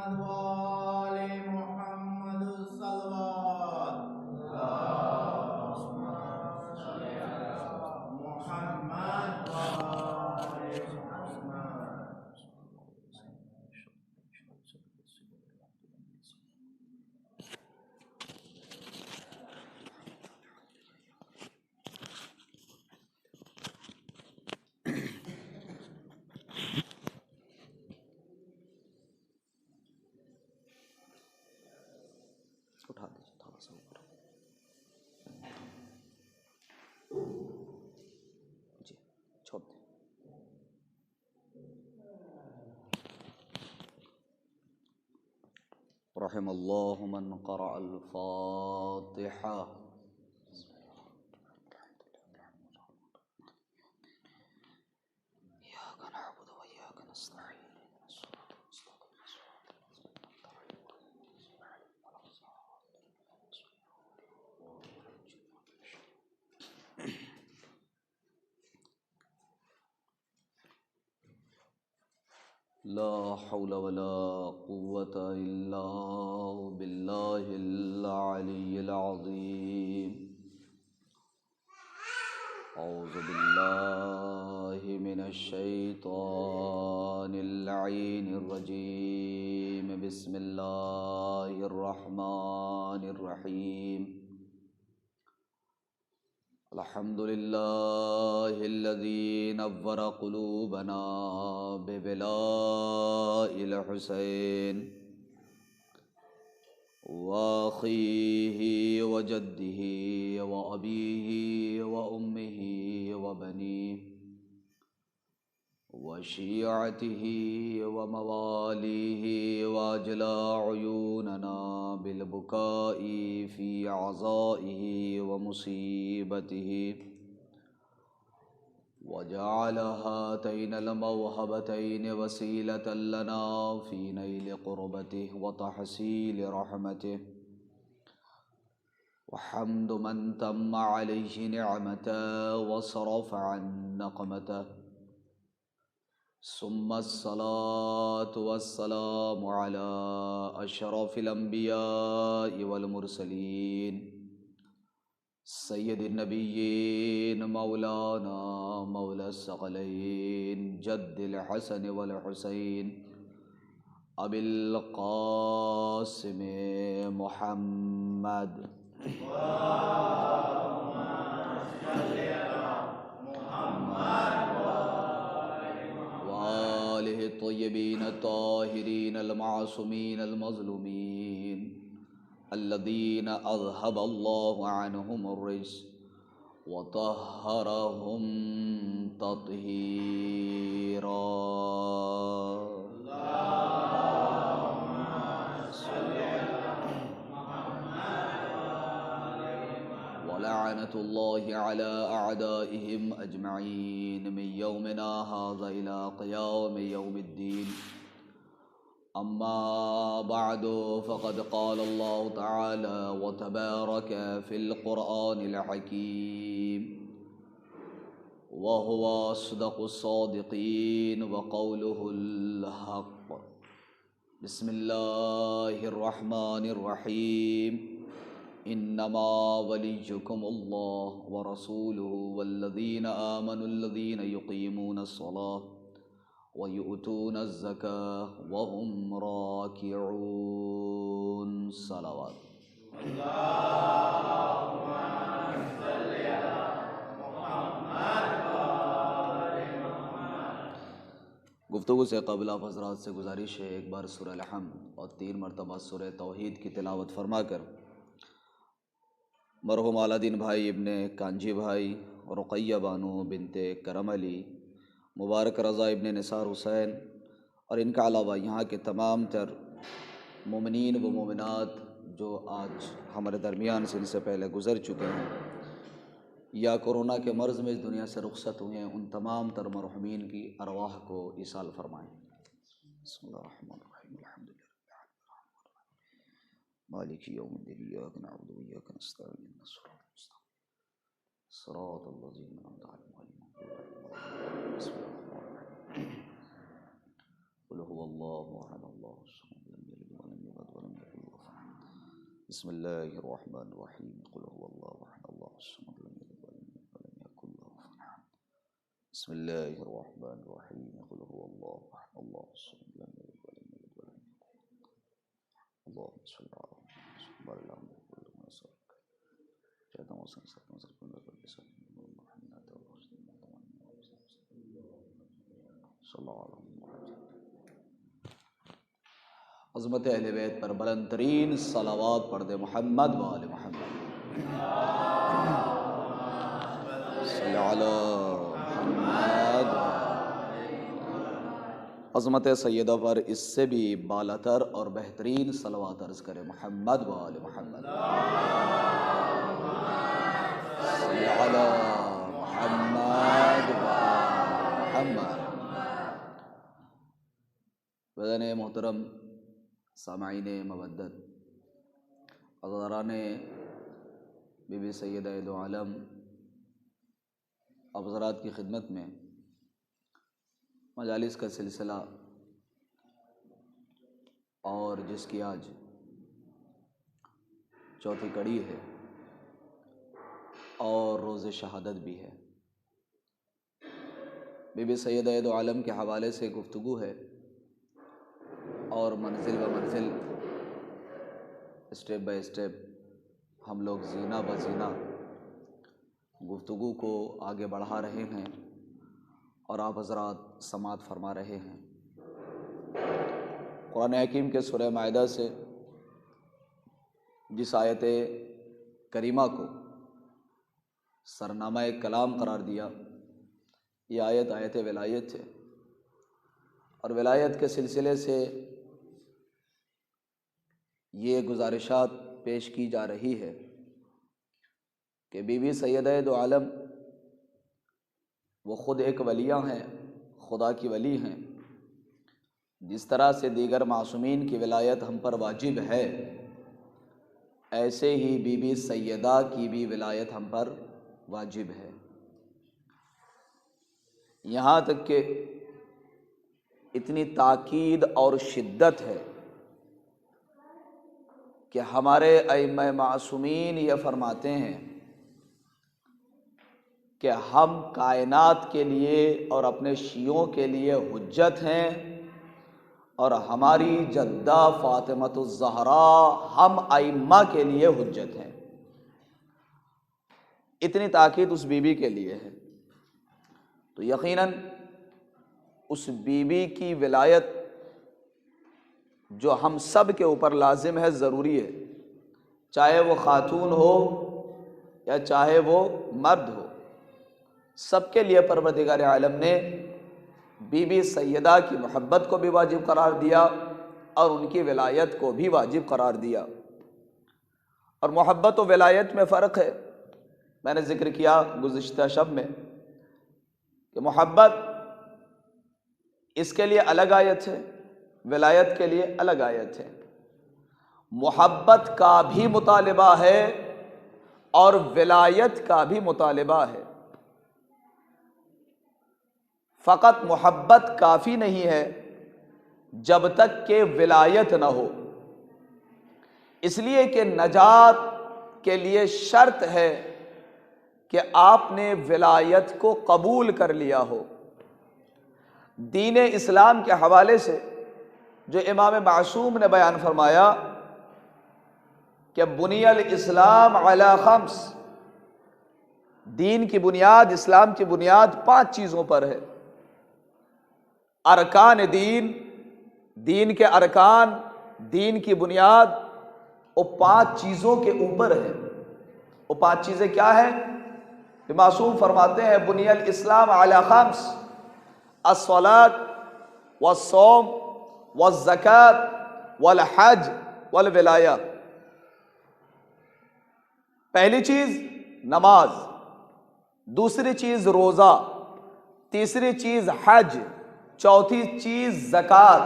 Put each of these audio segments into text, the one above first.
محمد وآل محمد الصلوات اللهم صل على محمد وآل محمد. اٹھا دیجیے تھوڑا سا اوپر جی چھوڑ دیں. رحم اللہ من قرأ الفاتحہ. إياك نعبد وإياك نستعين اهدنا الصراط المستقيم صراط الذين أنعمت عليهم. لا حول ولا قوة إلا بالله العلي العظيم. أعوذ بالله من الشيطان اللعين الرجيم. بسم الله الرحمن الرحيم. الحمد لله الذي نور قلوبنا ببلاء الحسين وأخيه وجده وأبيه وأمه وبنيه وشيعته ومواليه وأجلى عيوننا بالبكاء في عزائه ومصيبته وجعل هاتين الموهبتين وسيلة لنا في نيل قربته وتحصيل رحمته. وحمد من تم عليه نعمته وصرف عن نقمته. ثم الصلاة والسلام على أشرف الأنبياء والمرسلين سيد النبيين مولانا مولى الثقلين جد الحسن والحسين أبي القاسم محمد اللهم صل على محمد وآله الطيبين الطاهرين المعصومين المظلومين الذين أذهب الله عنهم الرجس وطهرهم تطهيرا. اللهم صل على محمد ولعنة الله على أعدائهم أجمعين من يومنا هذا إلى قيام يوم الدين. أما بعد فقد قال الله تعالى وتبارك في القرآن الحكيم وهو أصدق الصادقين وقوله الحق. بسم الله الرحمن الرحيم. إنما وليكم الله ورسوله والذين آمنوا الذين يقيمون الصلاة ويؤتون الزكاة وهم راكعون. صلوات. اللهم صل على محمد وآل محمد. گفتگو سے قبل آپ حضرات سے گزارش ہے ایک بار سورہ الحمد اور 3 مرتبہ سورہ توحید کی تلاوت فرما کر مرحوم اعلیٰ دین بھائی ابن کانجی بھائی رقیہ بانو بنت کرم علی مبارک رضا ابن نثار حسین اور ان کا علاوہ یہاں کے تمام تر مومنین و مومنات جو آج ہمارے درمیان سے ان سے پہلے گزر چکے ہیں یا کورونا کے مرض میں اس دنیا سے رخصت ہوئے ہیں، ان تمام تر مرحومین کی ارواح کو ایصال فرمائیں. بسم اللہ الرحمن الرحیم. الحمد للہ مالک یوم الدین ایاک نعبد و ایاک نستعین اهدنا الصراط المستقیم صراط الذین انعمت علیہم غیر المغضوب علیہم. بسم اللہ الرحمن الرحیم. قل هو اللہ احد اللہ الصمد لم یلد بسم اللہ الرحمن الرحیم قل هو اللہ احد اللہ الصمد لم یلد ولم یولد ولم یکن له کفوا احد بسم اللہ الرحمن الرحیم قل هو اللہ احد اللہ الصمد لم یلد ولم یولد ولم یکن اللهم صل على محمد وعلى آل محمد عظمت اہل بیت پر بلند ترین صلوات پڑھ دے محمد وآل محمد صلی علی محمد. عظمت سیدہ پر اس سے بھی بالاتر اور بہترین صلوات عرض کرے محمد وآل محمد صلی علی محمد وآل محمد. بدن محترم سامعین مودت، عزیزان بی بی سیدہ دو عالم، آپ حضرات کی خدمت میں مجالس کا سلسلہ اور جس کی آج چوتھی کڑی ہے اور روز شہادت بھی ہے، بی بی سیدہ دو عالم کے حوالے سے گفتگو ہے اور منزل و منزل، اسٹیپ بائی اسٹیپ ہم لوگ زینہ بزینہ گفتگو کو آگے بڑھا رہے ہیں اور آپ حضرات سماعت فرما رہے ہیں. قرآن حکیم کے سورہ مائدہ سے جس آیت کریمہ کو سرنامہ کلام قرار دیا، یہ آیت ولایت ہے، اور ولایت کے سلسلے سے یہ گزارشات پیش کی جا رہی ہے کہ بی بی سیدہ دو عالم وہ خود ایک ولیہ ہیں، خدا کی ولی ہیں. جس طرح سے دیگر معصومین کی ولایت ہم پر واجب ہے، ایسے ہی بی بی سیدہ کی بھی ولایت ہم پر واجب ہے. یہاں تک کہ اتنی تاکید اور شدت ہے کہ ہمارے ائمہ معصومین یہ فرماتے ہیں کہ ہم کائنات کے لیے اور اپنے شیعوں کے لیے حجت ہیں، اور ہماری جدہ فاطمۃ الزہرا ہم ائمہ کے لیے حجت ہیں. اتنی تاکید اس بی بی کے لیے ہے. تو یقیناً اس بی بی کی ولایت جو ہم سب کے اوپر لازم ہے، ضروری ہے، چاہے وہ خاتون ہو یا چاہے وہ مرد ہو. سب کے لیے پروردگار عالم نے بی بی سیدہ کی محبت کو بھی واجب قرار دیا اور ان کی ولایت کو بھی واجب قرار دیا. اور محبت و ولایت میں فرق ہے. میں نے ذکر کیا گزشتہ شب میں کہ محبت اس کے لیے الگ آیت ہے، ولایت کے لیے الگ آیت ہے. محبت کا بھی مطالبہ ہے اور ولایت کا بھی مطالبہ ہے. فقط محبت کافی نہیں ہے جب تک کہ ولایت نہ ہو، اس لیے کہ نجات کے لیے شرط ہے کہ آپ نے ولایت کو قبول کر لیا ہو. دین اسلام کے حوالے سے جو امام معصوم نے بیان فرمایا کہ بنی الاسلام علی خمس، دین کی بنیاد، اسلام کی بنیاد 5 چیزوں پر ہے. ارکان دین، دین کے ارکان، دین کی بنیاد، وہ 5 چیزوں کے اوپر ہے. وہ 5 چیزیں کیا ہیں؟ معصوم فرماتے ہیں بنی الاسلام علی خمس: الصلاۃ والصوم والزکوٰۃ والحج والولایہ. پہلی چیز نماز، دوسری چیز روزہ، تیسری چیز حج، چوتھی چیز زکوٰۃ،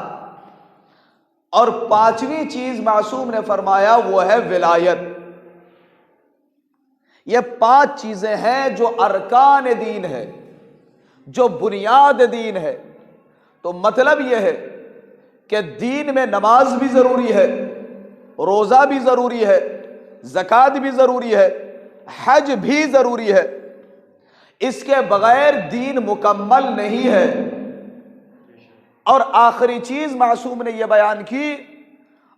اور 5ویں چیز معصوم نے فرمایا وہ ہے ولایت. یہ 5 چیزیں ہیں جو ارکان دین ہے، جو بنیاد دین ہے. تو مطلب یہ ہے کہ دین میں نماز بھی ضروری ہے، روزہ بھی ضروری ہے، زکات بھی ضروری ہے، حج بھی ضروری ہے، اس کے بغیر دین مکمل نہیں ہے۔ اور آخری چیز معصوم نے یہ بیان کی،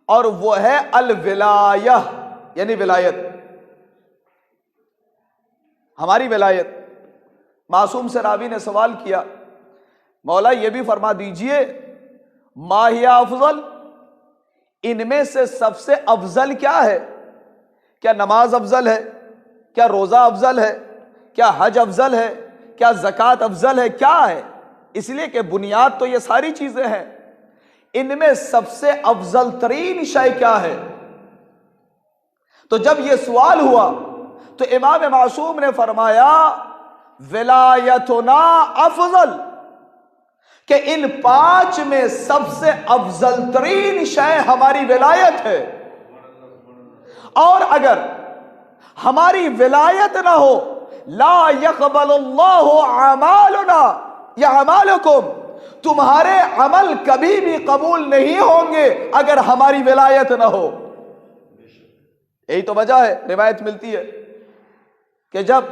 اور وہ ہے الولایہ، یعنی ولایت، ہماری ولایت۔ معصوم سے راوی نے سوال کیا، مولا یہ بھی فرما دیجئے ما ہی افضل، ان میں سے سب سے افضل کیا ہے؟ کیا نماز افضل ہے؟ کیا روزہ افضل ہے؟ کیا حج افضل ہے؟ کیا زکوٰۃ افضل ہے؟ کیا ہے؟ اس لیے کہ بنیاد تو یہ ساری چیزیں ہیں، ان میں سب سے افضل ترین شے کیا ہے؟ تو جب یہ سوال ہوا تو امام معصوم نے فرمایا ولایتنا افضل، کہ ان 5 میں سب سے افضل ترین شے ہماری ولایت ہے۔ اور اگر ہماری ولایت نہ ہو، لا يقبل اللہ اعمالنا یا اعمالکم، تمہارے عمل کبھی بھی قبول نہیں ہوں گے اگر ہماری ولایت نہ ہو۔ یہی تو وجہ ہے، روایت ملتی ہے کہ جب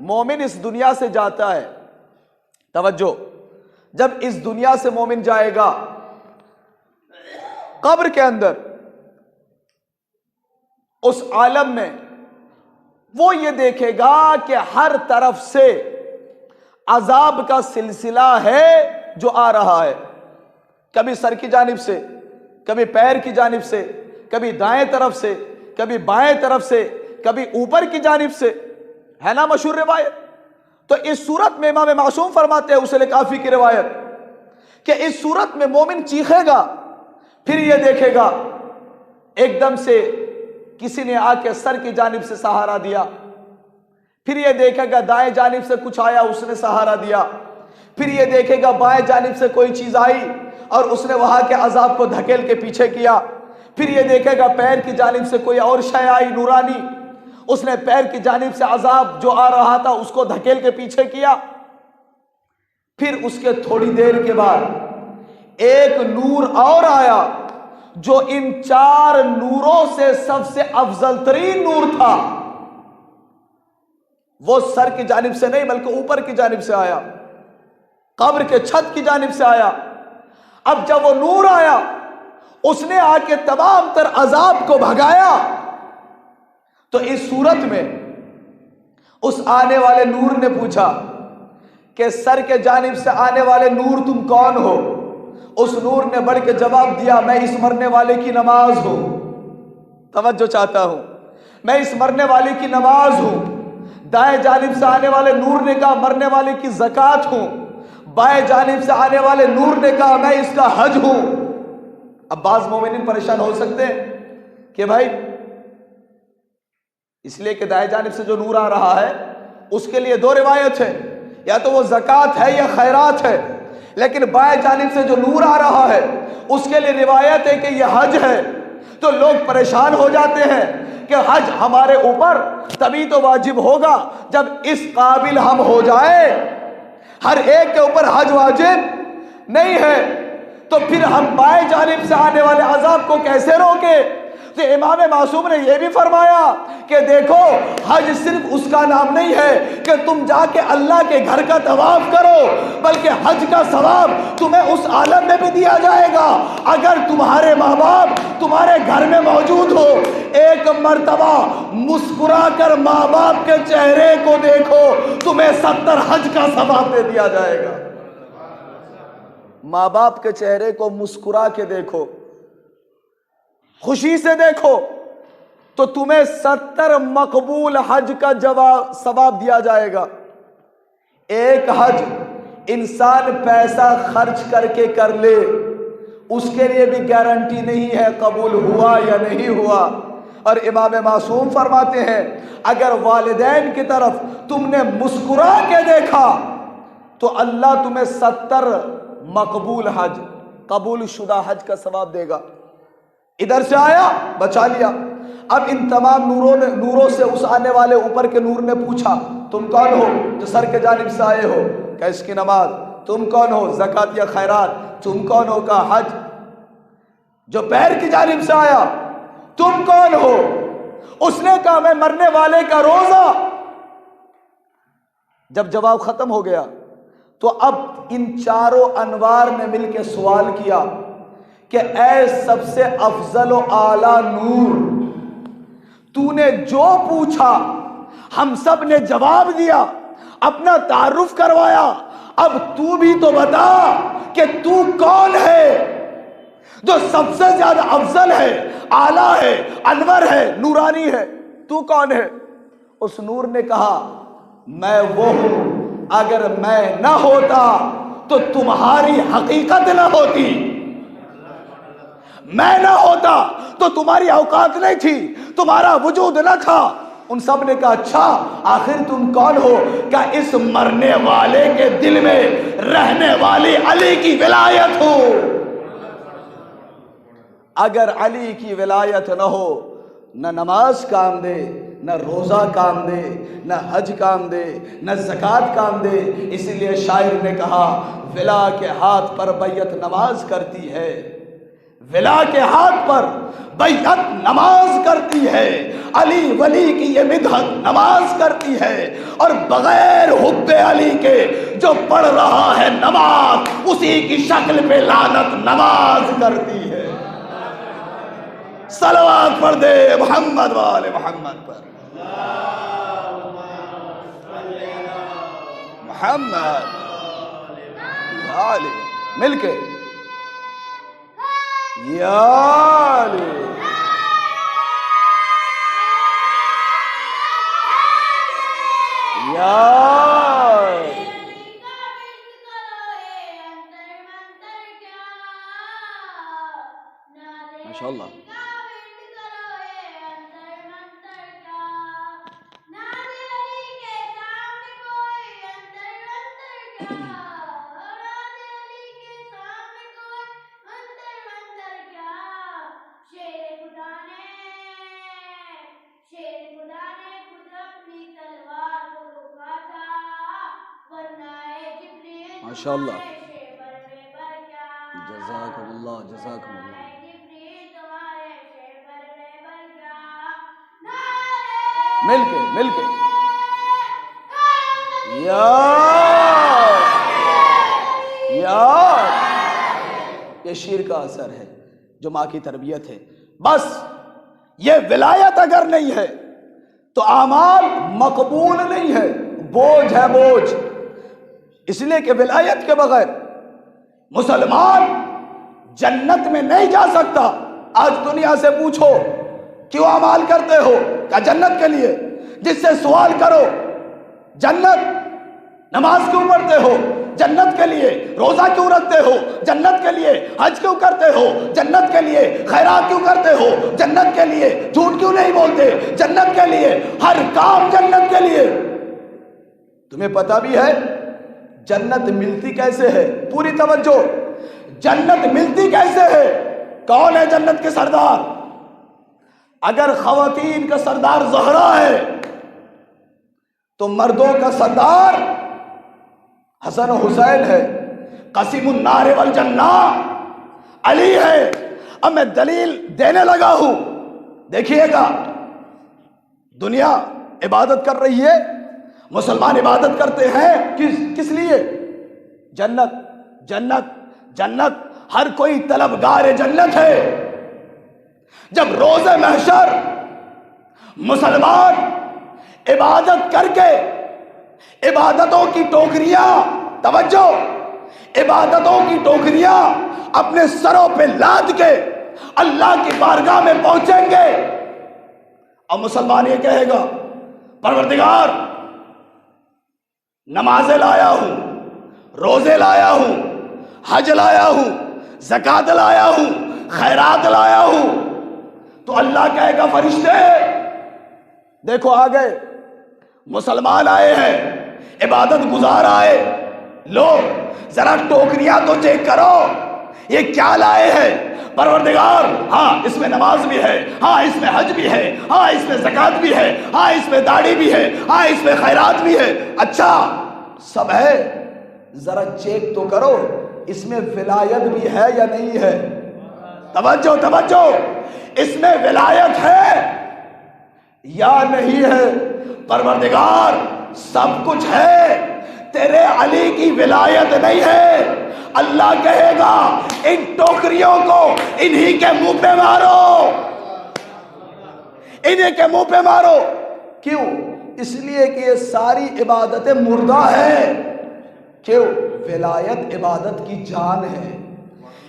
مومن اس دنیا سے جاتا ہے، توجہ، جب اس دنیا سے مومن جائے گا قبر کے اندر، اس عالم میں وہ یہ دیکھے گا کہ ہر طرف سے عذاب کا سلسلہ ہے جو آ رہا ہے، کبھی سر کی جانب سے، کبھی پیر کی جانب سے، کبھی دائیں طرف سے، کبھی بائیں طرف سے، کبھی اوپر کی جانب سے، ہے نا مشہور روایت۔ تو اس صورت میں امام معصوم فرماتے ہیں اصول کافی کی روایت کہ اس صورت میں مومن چیخے گا، پھر یہ دیکھے گا ایک دم سے کسی نے آ کے سر کی جانب سے سہارا دیا، پھر یہ دیکھے گا دائیں جانب سے کچھ آیا، اس نے سہارا دیا، پھر یہ دیکھے گا بائیں جانب سے کوئی چیز آئی اور اس نے وہاں کے عذاب کو دھکیل کے پیچھے کیا، پھر یہ دیکھے گا پیر کی جانب سے کوئی اور شے آئی نورانی، اس نے پیر کی جانب سے عذاب جو آ رہا تھا اس کو دھکیل کے پیچھے کیا، پھر اس کے تھوڑی دیر کے بعد ایک نور اور آیا جو ان 4 نوروں سے سب سے افضل ترین نور تھا، وہ سر کی جانب سے نہیں بلکہ اوپر کی جانب سے آیا، قبر کے چھت کی جانب سے آیا۔ اب جب وہ نور آیا اس نے آ کے تمام تر عذاب کو بھگایا، تو اس صورت میں اس آنے والے نور نے پوچھا کہ سر کے جانب سے آنے والے نور تم کون ہو؟ اس نور نے بڑھ کے جواب دیا میں اس مرنے والے کی نماز ہوں۔ توجہ چاہتا ہوں، میں اس مرنے والے کی نماز ہوں۔ دائیں جانب سے آنے والے نور نے کہا مرنے والے کی زکوٰۃ ہوں۔ بائیں جانب سے آنے والے نور نے کہا میں اس کا حج ہوں۔ اب بعض مومنین پریشان ہو سکتے ہیں کہ بھائی اس لیے کہ دائیں جانب سے جو نور آ رہا ہے اس کے لیے 2 روایت ہے، یا تو وہ زکوٰۃ ہے یا خیرات ہے، لیکن بائیں جانب سے جو نور آ رہا ہے اس کے لیے روایت ہے کہ یہ حج ہے۔ تو لوگ پریشان ہو جاتے ہیں کہ حج ہمارے اوپر تبھی تو واجب ہوگا جب اس قابل ہم ہو جائے، ہر ایک کے اوپر حج واجب نہیں ہے، تو پھر ہم بائیں جانب سے آنے والے عذاب کو کیسے روکے؟ تو امام معصوم نے یہ بھی فرمایا کہ دیکھو حج صرف اس کا نام نہیں ہے کہ تم جا کے اللہ کے گھر کا طواف کرو، بلکہ حج کا ثواب تمہیں اس عالم میں بھی دیا جائے گا اگر تمہارے ماں باپ تمہارے گھر میں موجود ہو۔ ایک مرتبہ مسکرا کر ماں باپ کے چہرے کو دیکھو، تمہیں 70 حج کا ثواب دے دیا جائے گا۔ ماں باپ کے چہرے کو مسکرا کے دیکھو، خوشی سے دیکھو، تو تمہیں 70 مقبول حج کا ثواب دیا جائے گا۔ ایک حج انسان پیسہ خرچ کر کے کر لے، اس کے لیے بھی گارنٹی نہیں ہے قبول ہوا یا نہیں ہوا۔ اور امام معصوم فرماتے ہیں اگر والدین کی طرف تم نے مسکرا کے دیکھا تو اللہ تمہیں 70 مقبول حج، قبول شدہ حج کا ثواب دے گا۔ ادھر سے آیا بچا لیا۔ اب ان تمام نوروں سے اس آنے والے اوپر کے نور نے پوچھا تم کون ہو؟ جو سر کے جانب سے آئے ہو، کہ اس کی نماز۔ تم کون ہو؟ زکوٰۃ یا خیرات۔ تم کون ہو؟ کا حج۔ جو پیر کی جانب سے آیا تم کون ہو؟ اس نے کہا میں مرنے والے کا روزہ۔ جب جواب ختم ہو گیا تو اب ان چاروں انوار نے مل کے سوال کیا کہ اے سب سے افضل و اعلیٰ نور، تو نے جو پوچھا ہم سب نے جواب دیا، اپنا تعارف کروایا، اب تو بھی تو بتا کہ تو کون ہے جو سب سے زیادہ افضل ہے، اعلیٰ ہے، انور ہے، نورانی ہے، تو کون ہے؟ اس نور نے کہا میں وہ ہوں، اگر میں نہ ہوتا تو تمہاری حقیقت نہ ہوتی، میں نہ ہوتا تو تمہاری اوقات نہیں تھی، تمہارا وجود نہ تھا۔ ان سب نے کہا اچھا آخر تم کون ہو؟ کہ اس مرنے والے کے دل میں رہنے والی علی کی ولایت ہو۔ اگر علی کی ولایت نہ ہو، نہ نماز کام دے، نہ روزہ کام دے، نہ حج کام دے، نہ زکوٰۃ کام دے۔ اس لیے شاعر نے کہا ولا کے ہاتھ پر بیعت نماز کرتی ہے، ولا کے ہاتھ پر بیعت نماز کرتی ہے، علی ولی کی یہ مدحت نماز کرتی ہے، اور بغیر حب علی کے جو پڑھ رہا ہے نماز اسی کی شکل پہ لعنت نماز کرتی ہے۔ صلوات پڑھ دے محمد والے محمد پر، محمد علی، مل کے یا علی، یا ماشاءاللہ۔ ماشاءاللہ، جزاکم اللہ، جزاکم اللہ۔ مل کے یا یہ شیر کا اثر ہے جو ماں کی تربیت ہے۔ بس یہ ولایت اگر نہیں ہے تو اعمال مقبول نہیں ہے، بوجھ ہے بوجھ۔ اس لیے کہ ولایت کے بغیر مسلمان جنت میں نہیں جا سکتا۔ آج دنیا سے پوچھو کیوں اعمال کرتے ہو؟ کہ جنت کے لیے۔ جس سے سوال کرو جنت، نماز کیوں پڑھتے ہو؟ جنت کے لیے۔ روزہ کیوں رکھتے ہو؟ جنت کے لیے۔ حج کیوں کرتے ہو؟ جنت کے لیے۔ خیرات کیوں کرتے ہو؟ جنت کے لیے۔ جھوٹ کیوں نہیں بولتے؟ جنت کے لیے۔ ہر کام جنت کے لیے۔ تمہیں پتہ بھی ہے جنت ملتی کیسے ہے؟ پوری توجہ، جنت ملتی کیسے ہے؟ کون ہے جنت کے سردار؟ اگر خواتین کا سردار زہرا ہے تو مردوں کا سردار حسن و حسین ہے، قسیم النار والجنہ علی ہے۔ اب میں دلیل دینے لگا ہوں، دیکھیے گا دنیا عبادت کر رہی ہے، مسلمان عبادت کرتے ہیں کس لیے؟ جنت جنت جنت، ہر کوئی طلبگار جنت ہے۔ جب روز محشر مسلمان عبادت کر کے عبادتوں کی ٹوکریاں، توجہ، عبادتوں کی ٹوکریاں اپنے سروں پہ لاد کے اللہ کی بارگاہ میں پہنچیں گے، اور مسلمان یہ کہے گا پروردگار نمازیں لایا ہوں، روزے لایا ہوں، حج لایا ہوں، زکوٰۃ لایا ہوں، خیرات لایا ہوں، تو اللہ کہے گا فرشتے دیکھو آ گئے، مسلمان آئے ہیں، عبادت گزار آئے، لو ذرا ٹوکریاں تو چیک کرو یہ کیا لائے ہیں۔ پروردگار ہاں اس میں نماز بھی ہے، ہاں اس میں حج بھی ہے، ہاں اس میں زکوٰۃ بھی ہے، ہاں اس میں داڑھی بھی ہے، ہاں اس میں خیرات بھی ہے، اچھا سب ہے، ذرا چیک تو کرو اس میں ولایت بھی ہے یا نہیں ہے۔ توجہ توجہ، اس میں ولایت ہے یا نہیں ہے؟ پروردگار سب کچھ ہے، تیرے علی کی ولایت نہیں ہے۔ اللہ کہے گا ان ٹوکریوں کو انہی کے منہ پہ مارو، انہی کے منہ پہ مارو۔ کیوں؟ اس لیے کہ یہ ساری عبادتیں مردہ ہیں۔ کیوں؟ ولایت عبادت کی جان ہے،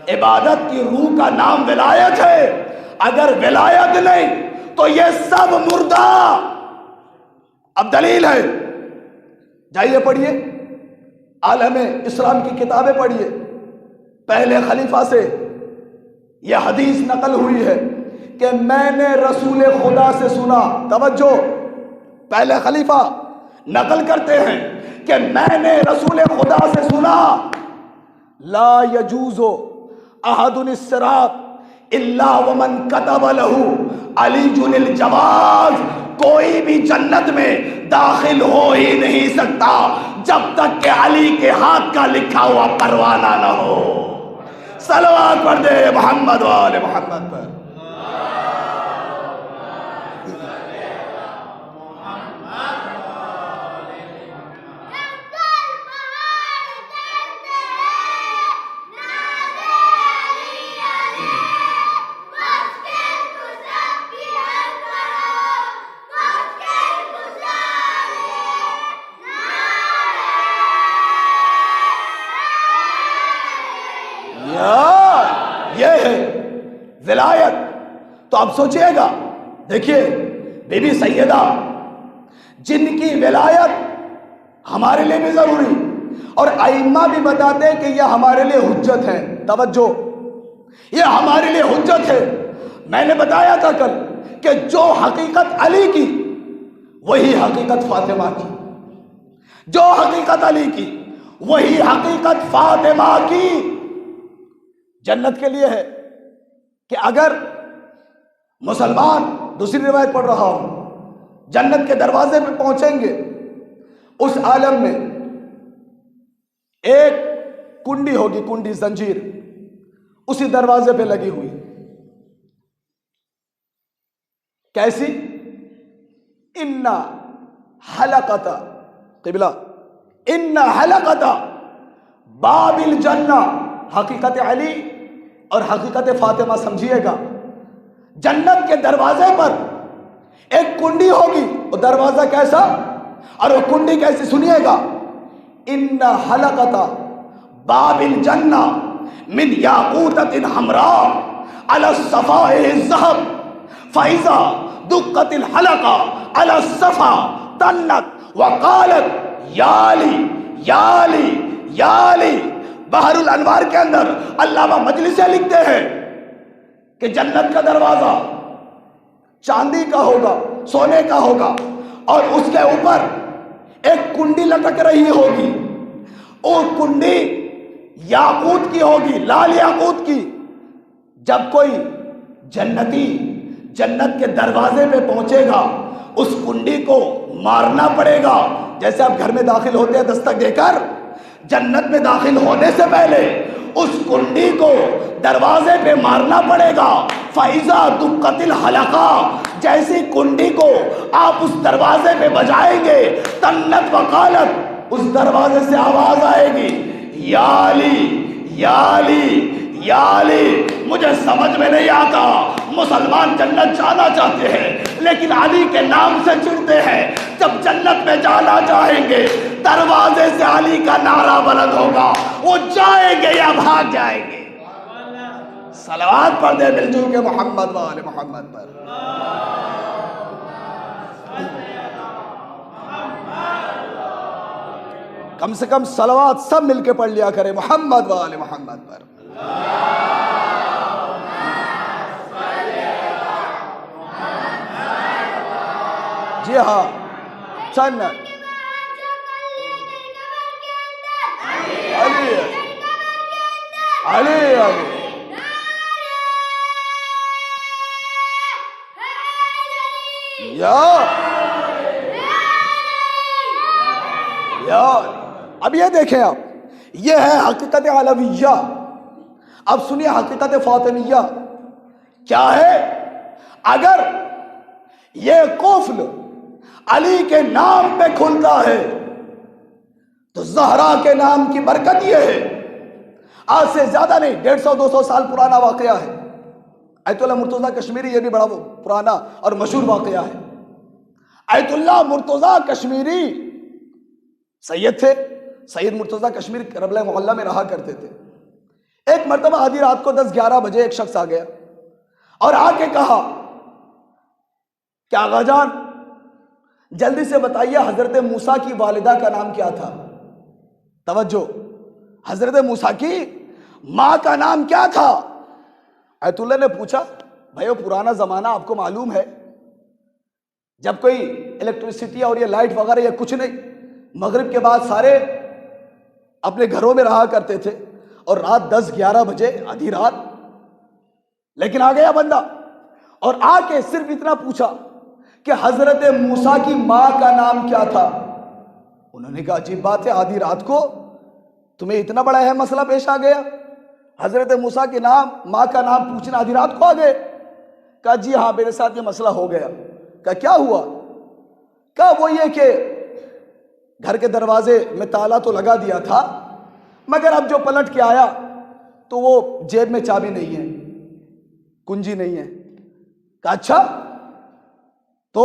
عبادت کی روح کا نام ولایت ہے۔ اگر ولایت نہیں تو یہ سب مردہ۔ اب دلیل ہے، جائیے پڑھیے عالم اسلام کی کتابیں پڑھیے۔ پہلے خلیفہ سے یہ حدیث نقل ہوئی ہے کہ میں نے رسول خدا سے سنا، توجہ، پہلے خلیفہ نقل کرتے ہیں کہ میں نے رسول خدا سے سنا، لا یجوز احد الصراط الا ومن كتب له علی الجواز، کوئی بھی جنت میں داخل ہو ہی نہیں سکتا جب تک کہ علی کے ہاتھ کا لکھا ہوا پروانہ نہ ہو۔ صلوات پڑھ دے محمد و آل محمد پر۔ یہ ہے ولایت۔ تو اب سوچئے گا، دیکھیے بی بی سیدہ جن کی ولایت ہمارے لیے بھی ضروری، اور ائمہ بھی بتاتے ہیں کہ یہ ہمارے لیے حجت ہے۔ توجہ، یہ ہمارے لیے حجت ہے۔ میں نے بتایا تھا کل کہ جو حقیقت علی کی وہی حقیقت فاطمہ کی، جو حقیقت علی کی وہی حقیقت فاطمہ کی۔ جنت کے لیے ہے کہ اگر مسلمان، دوسری روایت پڑھ رہا ہوں، جنت کے دروازے پہ پہنچیں گے، اس عالم میں ایک کنڈی ہوگی، کنڈی زنجیر اسی دروازے پہ لگی ہوئی۔ کیسی؟ ان حلقۃ قبلہ، ان حلقۃ باب الجنہ، حقیقت علی اور حقیقت فاطمہ سمجھیے گا۔ جنت کے دروازے پر ایک کنڈی ہوگی، وہ دروازہ کیسا اور وہ کنڈی کیسی؟ سنیے گا، ان حلقۃ باب الجنہ من یاقوتۃ حمراء علی الصفاء الذهب فاذا دقت الحلقہ علی الصفا طنت وقالت یا علی یا علی یا علی۔ بحر الانوار کے اندر علامہ مجلسی لکھتے ہیں کہ جنت کا دروازہ چاندی کا ہوگا، سونے کا ہوگا، اور اس کے اوپر ایک کنڈی لٹک رہی ہوگی، وہ کنڈی یاقوت کی ہوگی، لال یاقوت کی۔ جب کوئی جنتی جنت کے دروازے پہ پہنچے گا، اس کنڈی کو مارنا پڑے گا۔ جیسے آپ گھر میں داخل ہوتے ہیں دستک دے کر، جنت میں داخل ہونے سے پہلے اس کنڈی کو دروازے پہ مارنا پڑے گا۔ فَإِذَا دُقَّتِ الْحَلَقَةُ، جیسی کنڈی کو آپ اس دروازے پہ بجائیں گے، طنت وقالت، اس دروازے سے آواز آئے گی، یا علی یا علی یا علی۔ مجھے سمجھ میں نہیں آتا، مسلمان جنت جانا چاہتے ہیں لیکن علی کے نام سے چڑھتے ہیں۔ جب جنت میں جانا چاہیں گے، دروازے سے علی کا نعرہ بلند ہوگا، وہ جائیں گے یا بھاگ جائیں گے؟ صلوات پڑھ دے مل جل کے محمد و آل محمد پر۔ کم سے کم صلوات سب مل کے پڑھ لیا کرے محمد و آل محمد پر۔ جی ہاں، چند علی علی علی یا اب یہ دیکھیں آپ، یہ ہے حقیقت علویہ۔ اب سنیے حقیقت فاطمیہ کیا ہے۔ اگر یہ قفل علی کے نام پہ کھلتا ہے تو زہرا کے نام کی برکت یہ ہے. آج سے زیادہ نہیں 150-200 سال پرانا واقعہ ہے. آیت اللہ مرتضیٰ کشمیری یہ بھی بڑا پرانا اور مشہور واقعہ ہے. آیت اللہ مرتضیٰ کشمیری سید تھے. سید مرتضیٰ کشمیری کربلا محلہ میں رہا کرتے تھے. ایک مرتبہ آدھی رات کو 10-11 بجے ایک شخص آ گیا اور آ کے کہا کہ آغا جان جلدی سے بتائیے حضرت موسیٰ کی والدہ کا نام کیا تھا. توجہ, حضرت موسیٰ کی ماں کا نام کیا تھا؟ آیت اللہ نے پوچھا بھائیو پرانا زمانہ آپ کو معلوم ہے, جب کوئی الیکٹریسٹی اور یہ لائٹ وغیرہ یہ کچھ نہیں, مغرب کے بعد سارے اپنے گھروں میں رہا کرتے تھے اور رات 10-11 بجے آدھی رات. لیکن آ گیا بندہ اور آ کے صرف اتنا پوچھا کہ حضرت موسیٰ کی ماں کا نام کیا تھا. انہوں نے کہا عجیب بات ہے, آدھی رات کو تمہیں اتنا بڑا اہم مسئلہ پیش آ گیا, حضرت موسیٰ کے نام ماں کا نام پوچھنا آدھی رات کو آ گئے. کہا جی ہاں میرے ساتھ یہ مسئلہ ہو گیا. کہا کیا ہوا؟ کہا وہ یہ کہ گھر کے دروازے میں تالا تو لگا دیا تھا, مگر اب جو پلٹ کے آیا تو وہ جیب میں چابی نہیں ہے, کنجی نہیں ہے. کہا اچھا تو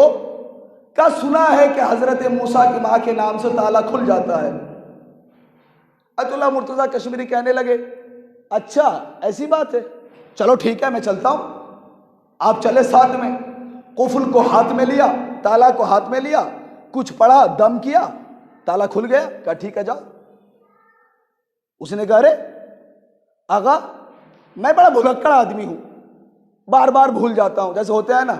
کہا سنا ہے کہ حضرت موسیٰ کی ماں کے نام سے تالا کھل جاتا ہے. آیت اللہ مرتضیٰ کشمیری کہنے لگے اچھا ایسی بات ہے, چلو ٹھیک ہے میں چلتا ہوں. آپ چلے ساتھ میں, قفل کو ہاتھ میں لیا, تالا کو ہاتھ میں لیا, کچھ پڑھا, دم کیا, تالا کھل گیا. کہا ٹھیک ہے جاؤ. اس نے کہا ارے آغا میں بڑا بھلکڑ آدمی ہوں, بار بار بھول جاتا ہوں. جیسے ہوتا ہے نا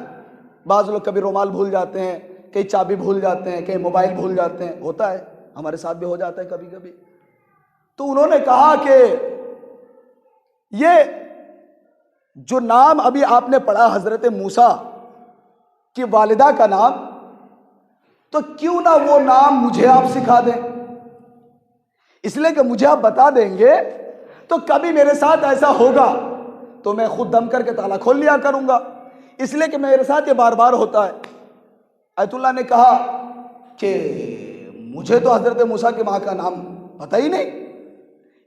بعض لوگ کبھی رومال بھول جاتے ہیں, کئی چابی بھول جاتے ہیں, کئی موبائل بھول جاتے ہیں, ہوتا ہے ہمارے ساتھ بھی ہو جاتا ہے کبھی کبھی. تو انہوں نے کہا کہ یہ جو نام ابھی آپ نے پڑھا حضرت موسیٰ کی والدہ کا نام, تو کیوں نہ وہ نام مجھے آپ سکھا دیں. اس لیے کہ مجھے آپ بتا دیں گے تو کبھی میرے ساتھ ایسا ہوگا تو میں خود دم کر کے تالا کھول لیا کروں گا, اس لیے کہ میرے ساتھ یہ بار بار ہوتا ہے. آیت اللہ نے کہا کہ مجھے تو حضرت موسیٰ کی ماں کا نام پتہ ہی نہیں,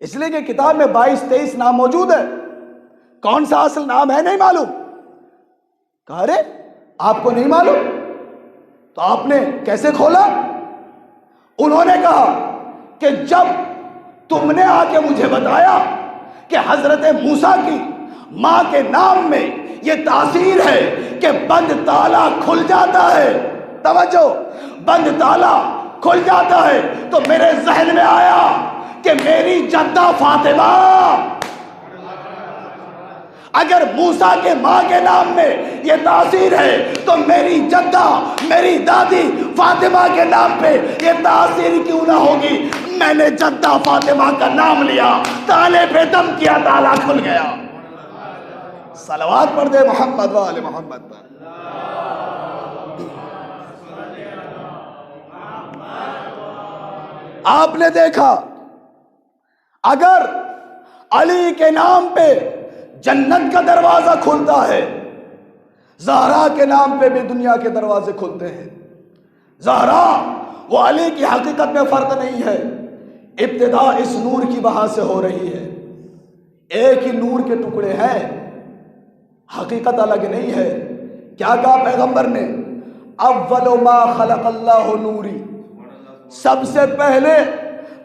اس لیے کہ کتاب میں 22-23 نام موجود ہے, کون سا اصل نام ہے نہیں معلوم. کہا ارے آپ کو نہیں معلوم تو آپ نے کیسے کھولا؟ انہوں نے کہا کہ جب تم نے آ کے مجھے بتایا کہ حضرت موسیٰ کی ماں کے نام میں یہ تاثیر ہے کہ بند تالا کھل جاتا ہے. توجہ, بند تالا کھل جاتا ہے تو میرے ذہن میں آیا کہ میری جدہ فاطمہ, اگر موسیٰ کے ماں کے نام میں یہ تاثیر ہے تو میری جدہ میری دادی فاطمہ کے نام پہ یہ تاثیر کیوں نہ ہوگی. میں نے جدہ فاطمہ کا نام لیا, تالے پہ دم کیا, تالا کھل گیا. صلوات پڑھ دے محمد و آل محمد پر. آپ نے دیکھا اگر علی کے نام پہ جنت کا دروازہ کھلتا ہے, زہرا کے نام پہ بھی دنیا کے دروازے کھلتے ہیں. زہرا وہ علی کی حقیقت میں فرق نہیں ہے, ابتدا اس نور کی وہاں سے ہو رہی ہے. ایک ہی نور کے ٹکڑے ہیں, حقیقت الگ نہیں ہے. کیا کہا پیغمبر نے؟ اول ما خلق اللہ نوری, سب سے پہلے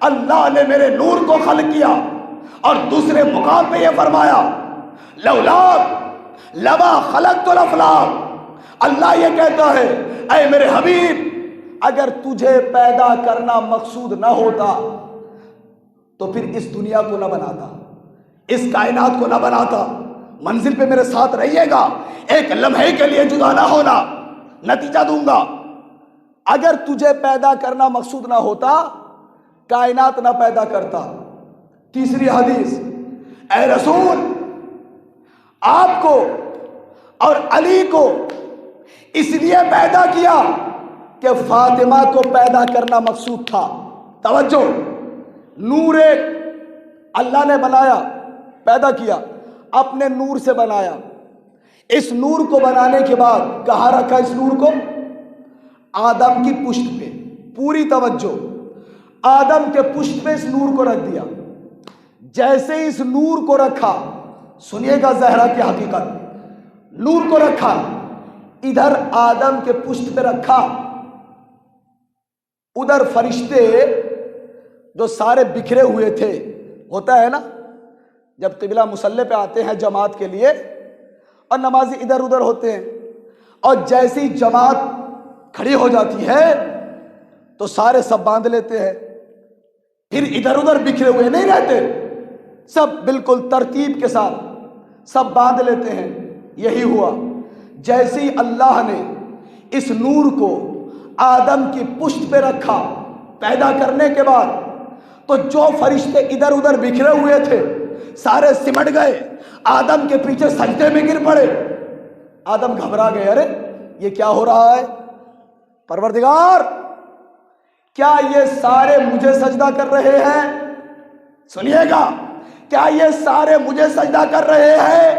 اللہ نے میرے نور کو خلق کیا. اور دوسرے مقام پہ یہ فرمایا لولا لما خلقت الافلاک, اللہ یہ کہتا ہے اے میرے حبیب اگر تجھے پیدا کرنا مقصود نہ ہوتا تو پھر اس دنیا کو نہ بناتا, اس کائنات کو نہ بناتا. منزل پہ میرے ساتھ رہیے گا, ایک لمحے کے لیے جدا نہ ہونا, نتیجہ دوں گا. اگر تجھے پیدا کرنا مقصود نہ ہوتا کائنات نہ پیدا کرتا. تیسری حدیث, اے رسول آپ کو اور علی کو اس لیے پیدا کیا کہ فاطمہ کو پیدا کرنا مقصود تھا. توجہ, نور اللہ نے بنایا, پیدا کیا, اپنے نور سے بنایا. اس نور کو بنانے کے بعد کہاں رکھا اس نور کو؟ آدم کی پشت پہ. پوری توجہ، آدم کے پشت پہ اس نور کو رکھ دیا. جیسے اس نور کو رکھا، سنیے گا زہرا کی حقیقت، نور کو رکھا ادھر آدم کے پشت پہ رکھا، ادھر فرشتے جو سارے بکھرے ہوئے تھے، ہوتا ہے نا جب قبلہ مصلی پہ آتے ہیں جماعت کے لیے اور نمازی ادھر ادھر ہوتے ہیں، اور جیسی جماعت کھڑی ہو جاتی ہے تو سارے سب باندھ لیتے ہیں، پھر ادھر ادھر بکھرے ہوئے نہیں رہتے، سب بالکل ترتیب کے ساتھ سب باندھ لیتے ہیں. یہی ہوا، جیسے ہی اللہ نے اس نور کو آدم کی پشت پہ رکھا پیدا کرنے کے بعد، تو جو فرشتے ادھر ادھر بکھرے ہوئے تھے سارے سمٹ گئے، آدم کے پیچھے سجدے میں گر پڑے. آدم گھبرا گئے، ارے یہ کیا ہو رہا ہے؟ پروردگار کیا یہ سارے مجھے سجدہ کر رہے ہیں؟ سنیے گا، کیا یہ سارے مجھے سجدہ کر رہے ہیں؟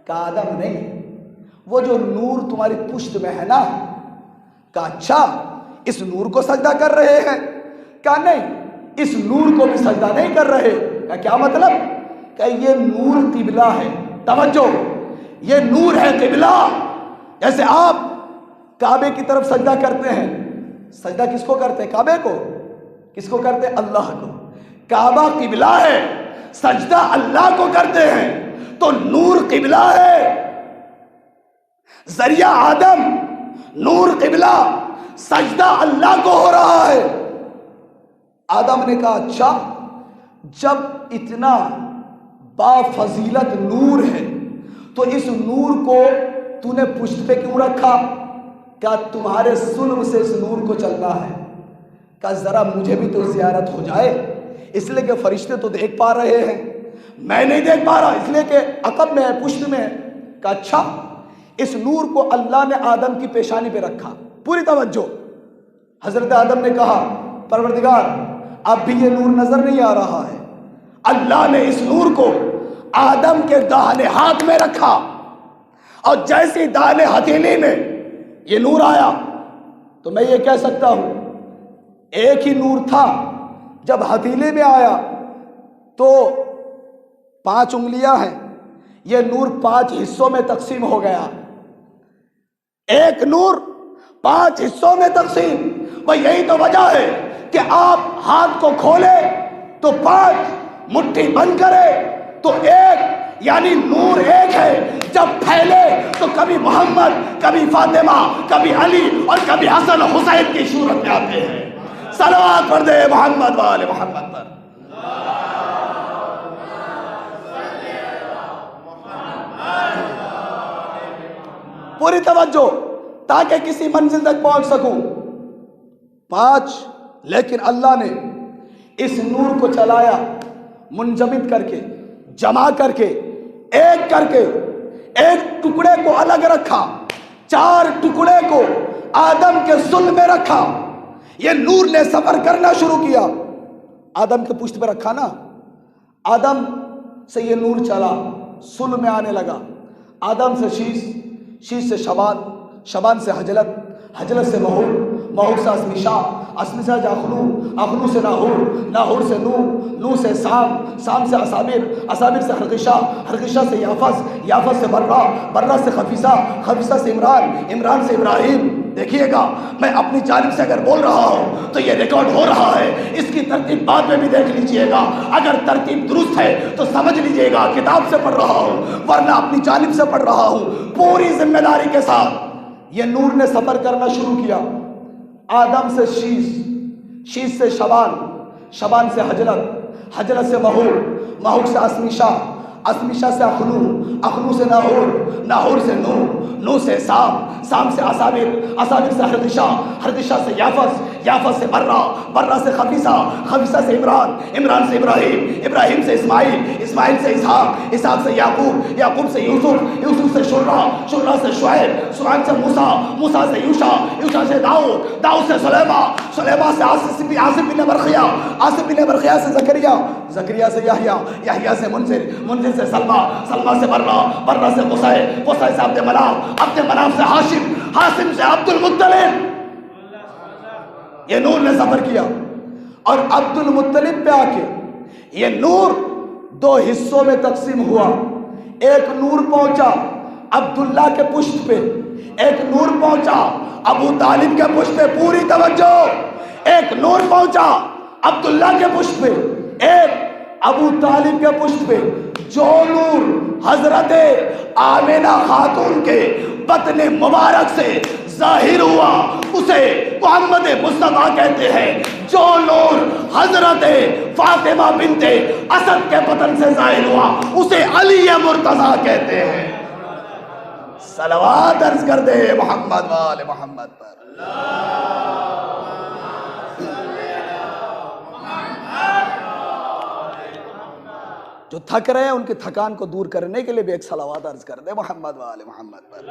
کہا آدم نہیں، وہ جو نور تمہاری پشت میں ہے نا. کہا اچھا اس نور کو سجدہ کر رہے ہیں؟ کہا نہیں، اس نور کو بھی سجدہ نہیں کر رہے. کہا کیا مطلب؟ کہ یہ نور قبلہ ہے. توجہ، یہ نور ہے قبلہ. جیسے آپ کعبے کی طرف سجدہ کرتے ہیں، سجدہ کس کو کرتے ہیں؟ کعبے کو. کس کو کرتے ہیں؟ اللہ کو. کعبہ قبلہ ہے، سجدہ اللہ کو کرتے ہیں، تو نور قبلہ ہے. ذریعہ آدم، نور قبلہ، سجدہ اللہ کو ہو رہا ہے. آدم نے کہا اچھا جب اتنا با فضیلت نور ہے تو اس نور کو تو نے پشت پہ کیوں رکھا؟ کیا تمہارے سلم سے اس نور کو چلنا ہے؟ کہا ذرا مجھے بھی تو زیارت ہو جائے، اس لیے کہ فرشتے تو دیکھ پا رہے ہیں، میں نہیں دیکھ پا رہا، اس لیے کہ عقب میں ہے، پشت میں ہے. کہا اچھا اس نور کو اللہ نے آدم کی پیشانی پہ رکھا. پوری توجہ، حضرت آدم نے کہا پروردگار اب بھی یہ نور نظر نہیں آ رہا ہے. اللہ نے اس نور کو آدم کے داہنے ہاتھ میں رکھا، اور جیسی داہنے ہتھیلی میں یہ نور آیا تو میں یہ کہہ سکتا ہوں ایک ہی نور تھا. جب ہتھیلی میں آیا تو 5 انگلیاں ہیں، یہ نور 5 حصوں میں تقسیم ہو گیا. ایک نور 5 حصوں میں تقسیم. وہ یہی تو وجہ ہے کہ آپ ہاتھ کو کھولے تو 5، مٹھی بند کرے تو 1، یعنی نور ایک ہے. جب پھیلے تو کبھی محمد، کبھی فاطمہ، کبھی علی اور کبھی حسن حسین کی صورت میں آتے ہیں. صلوات پڑھ دے محمد وآل محمد پر. پوری توجہ تاکہ کسی منزل تک پہنچ سکوں. 5، لیکن اللہ نے اس نور کو چلایا منجمد کر کے، جمع کر کے، ایک کر کے. ایک ٹکڑے کو الگ رکھا، 4 ٹکڑے کو آدم کے صلب میں رکھا. یہ نور نے سفر کرنا شروع کیا. آدم کے پشت پہ رکھا نا، آدم سے یہ نور چلا، صلب میں آنے لگا. آدم سے شیش، شیش سے شبان، شبان سے حجلت، حجلت سے مہور، مہور سے اسمیشا، اسمیشا سے اخنو، اخنو سے ناہور، ناہور سے نو، نو سے سام، سام سے اسابر، اسابر سے حرقشہ، حرقشہ سے یافس، یافس سے برہ، برہ سے خفیصہ، خفیصہ سے عمران، عمران سے ابراہیم. دیکھیے گا میں اپنی جانب سے اگر بول رہا ہوں تو یہ ریکارڈ ہو رہا ہے. اس کی ترتیب بعد میں بھی دیکھ لیجئے گا، اگر ترتیب درست ہے تو سمجھ لیجئے گا کتاب سے پڑھ رہا ہوں، ورنہ اپنی جانب سے پڑھ رہا ہوں. پوری ذمہ داری کے ساتھ یہ نور نے سفر کرنا شروع کیا. آدم سے شیش، شیش سے شبان، شبان سے حجلت، حجلت سے مہور، مہور سے اسمیشا، اسمیشا سے اخنو، اخنو سے ناہور، ناہور سے نو، نو سے سام، سام سے اسابر، اسابر سے حرقشہ، حرقشہ سے یافس، یافت سے برہ، برہ سے خبیثہ، خبیثہ سے عمران، عمران سے ابراہیم، ابراہیم سے اسماعیل، اسماعیل سے اسحاق، اسحاق سے یعقوب، یعقوب سے یوسف، یوسف سے شرع، شرع سے شعیب، شعیب سے موسیٰ، موسیٰ سے یوشع، یوشع سے داؤد، داؤد سے سلیمان، سلیمان سے عاصم بن برقیہ، عاصم بن برقیہ سے زکریا، زکریا سے یحییٰ، یحییٰ سے منذر، منذر سے سلمہ، سلمہ سے برہ، برہ سے قصی، قصی سے عبد مناف، عبد مناف سے ہاشم، ہاشم سے عبد المطلب۔ یہ نور نے سفر کیا اور عبد المطلب پہ آ کے یہ نور دو حصوں میں تقسیم ہوا۔ ایک نور پہنچا عبداللہ کے پشت پہ، ایک نور پہنچا ابو طالب کے پشت پہ، پوری توجہ، ایک نور پہنچا عبداللہ کے پشت پہ، ایک ابو طالب کے پشت پہ۔ جو نور حضرت آمنہ خاتون کے بطن مبارک سے ظاہر ہوا اسے محمد مصطفیٰ کہتے ہیں، جو نور حضرت فاطمہ بنت اسد کے بطن سے ظاہر ہوا اسے علی مرتضیٰ کہتے ہیں۔ صلوات عرض کر دے محمد وآل محمد پر۔ جو تھک رہے ہیں ان کی تھکان کو دور کرنے کے لیے بھی ایک صلوات عرض کر دے محمد وآل محمد پر۔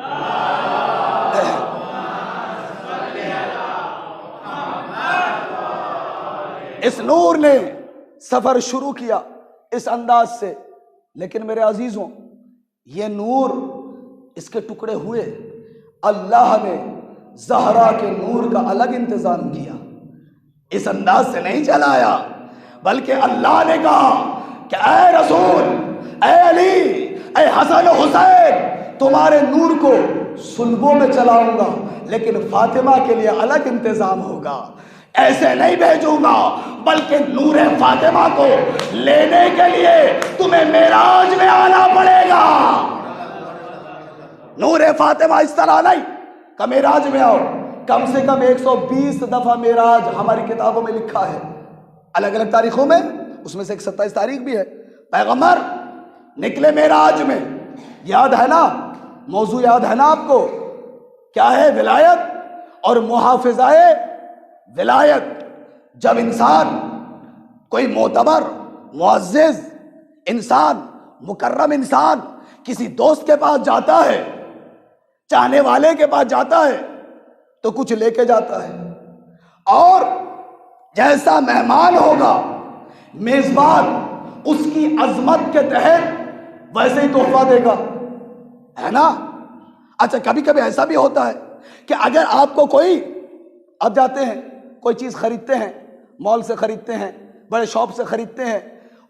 اس نور نے سفر شروع کیا اس انداز سے، لیکن میرے عزیزوں یہ نور اس کے ٹکڑے ہوئے، اللہ نے زہرا کے نور کا الگ انتظام کیا، اس انداز سے نہیں چلایا، بلکہ اللہ نے کہا کہ اے رسول، اے علی، اے حسن و حسین، تمہارے نور کو صلبوں میں چلاؤں گا، لیکن فاطمہ کے لیے الگ انتظام ہوگا۔ ایسے نہیں بھیجوں گا، بلکہ نور فاطمہ کو لینے کے لیے تمہیں معراج میں آنا پڑے گا۔ نور فاطمہ اس طرح نہیں کہ معراج میں آؤ، کم سے کم 120 دفعہ معراج ہماری کتابوں میں لکھا ہے، الگ الگ تاریخوں میں، اس میں سے ایک 27 تاریخ بھی ہے۔ پیغمبر نکلے معراج میں، یاد ہے نا موضوع، یاد ہے نا آپ کو کیا ہے؟ ولایت اور محافظہ ولایت۔ جب انسان کوئی معتبر معزز انسان، مکرم انسان کسی دوست کے پاس جاتا ہے، چاہنے والے کے پاس جاتا ہے تو کچھ لے کے جاتا ہے، اور جیسا مہمان ہوگا میزبان اس کی عظمت کے تحت ویسے ہی تحفہ دے گا، ہے نا؟ اچھا کبھی کبھی ایسا بھی ہوتا ہے کہ اگر آپ کو کوئی، اب جاتے ہیں کوئی چیز خریدتے ہیں، مال سے خریدتے ہیں، بڑے شاپ سے خریدتے ہیں،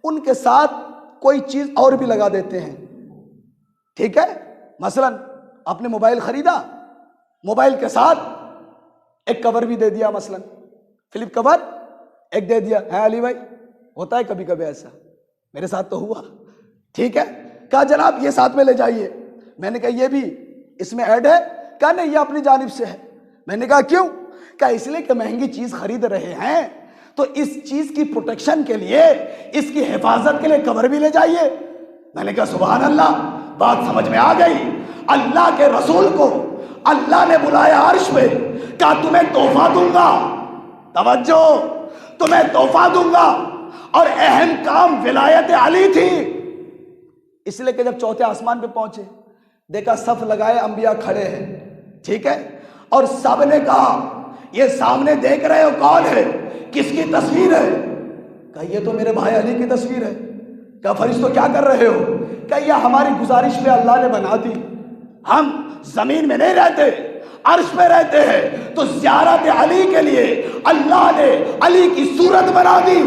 ان کے ساتھ کوئی چیز اور بھی لگا دیتے ہیں، ٹھیک ہے؟ مثلا آپ نے موبائل خریدا، موبائل کے ساتھ ایک کور بھی دے دیا، مثلا فلپ کور ایک دے دیا ہے علی بھائی، ہوتا ہے کبھی کبھی ایسا، میرے ساتھ تو ہوا، ٹھیک ہے؟ کہا جناب یہ ساتھ میں لے جائیے، میں نے کہا یہ بھی اس میں ایڈ ہے، کہا نہیں یہ اپنی جانب سے ہے، میں نے کہا کیوں؟ کہا اس لیے کہ مہنگی چیز خرید رہے ہیں تو اس چیز کی پروٹیکشن کے لیے، اس کی حفاظت کے لیے کور بھی لے جائیے۔ میں نے کہا سبحان اللہ، بات سمجھ میں آ گئی۔ اللہ کے رسول کو اللہ نے بلایا عرش پہ، کہا تمہیں تحفہ دوں گا، توجہ، تمہیں تحفہ دوں گا، اور اہم کام ولایت علی تھی، اس لیے کہ جب چوتھے آسمان پہ پہنچے دیکھا صف لگائے انبیاء کھڑے ہیں، ٹھیک ہے؟ اور سب نے کہا یہ سامنے دیکھ رہے ہو کون ہے، کس کی تصویر ہے؟ کہا یہ تو میرے بھائی علی کی تصویر ہے۔ کہا فرشتوں کیا کر رہے ہو؟ کہا یہ ہماری گزارش پہ اللہ نے بنا دی، ہم زمین میں نہیں رہتے، عرش پہ رہتے ہیں، تو زیارت علی کے لیے اللہ نے علی کی صورت بنا دی۔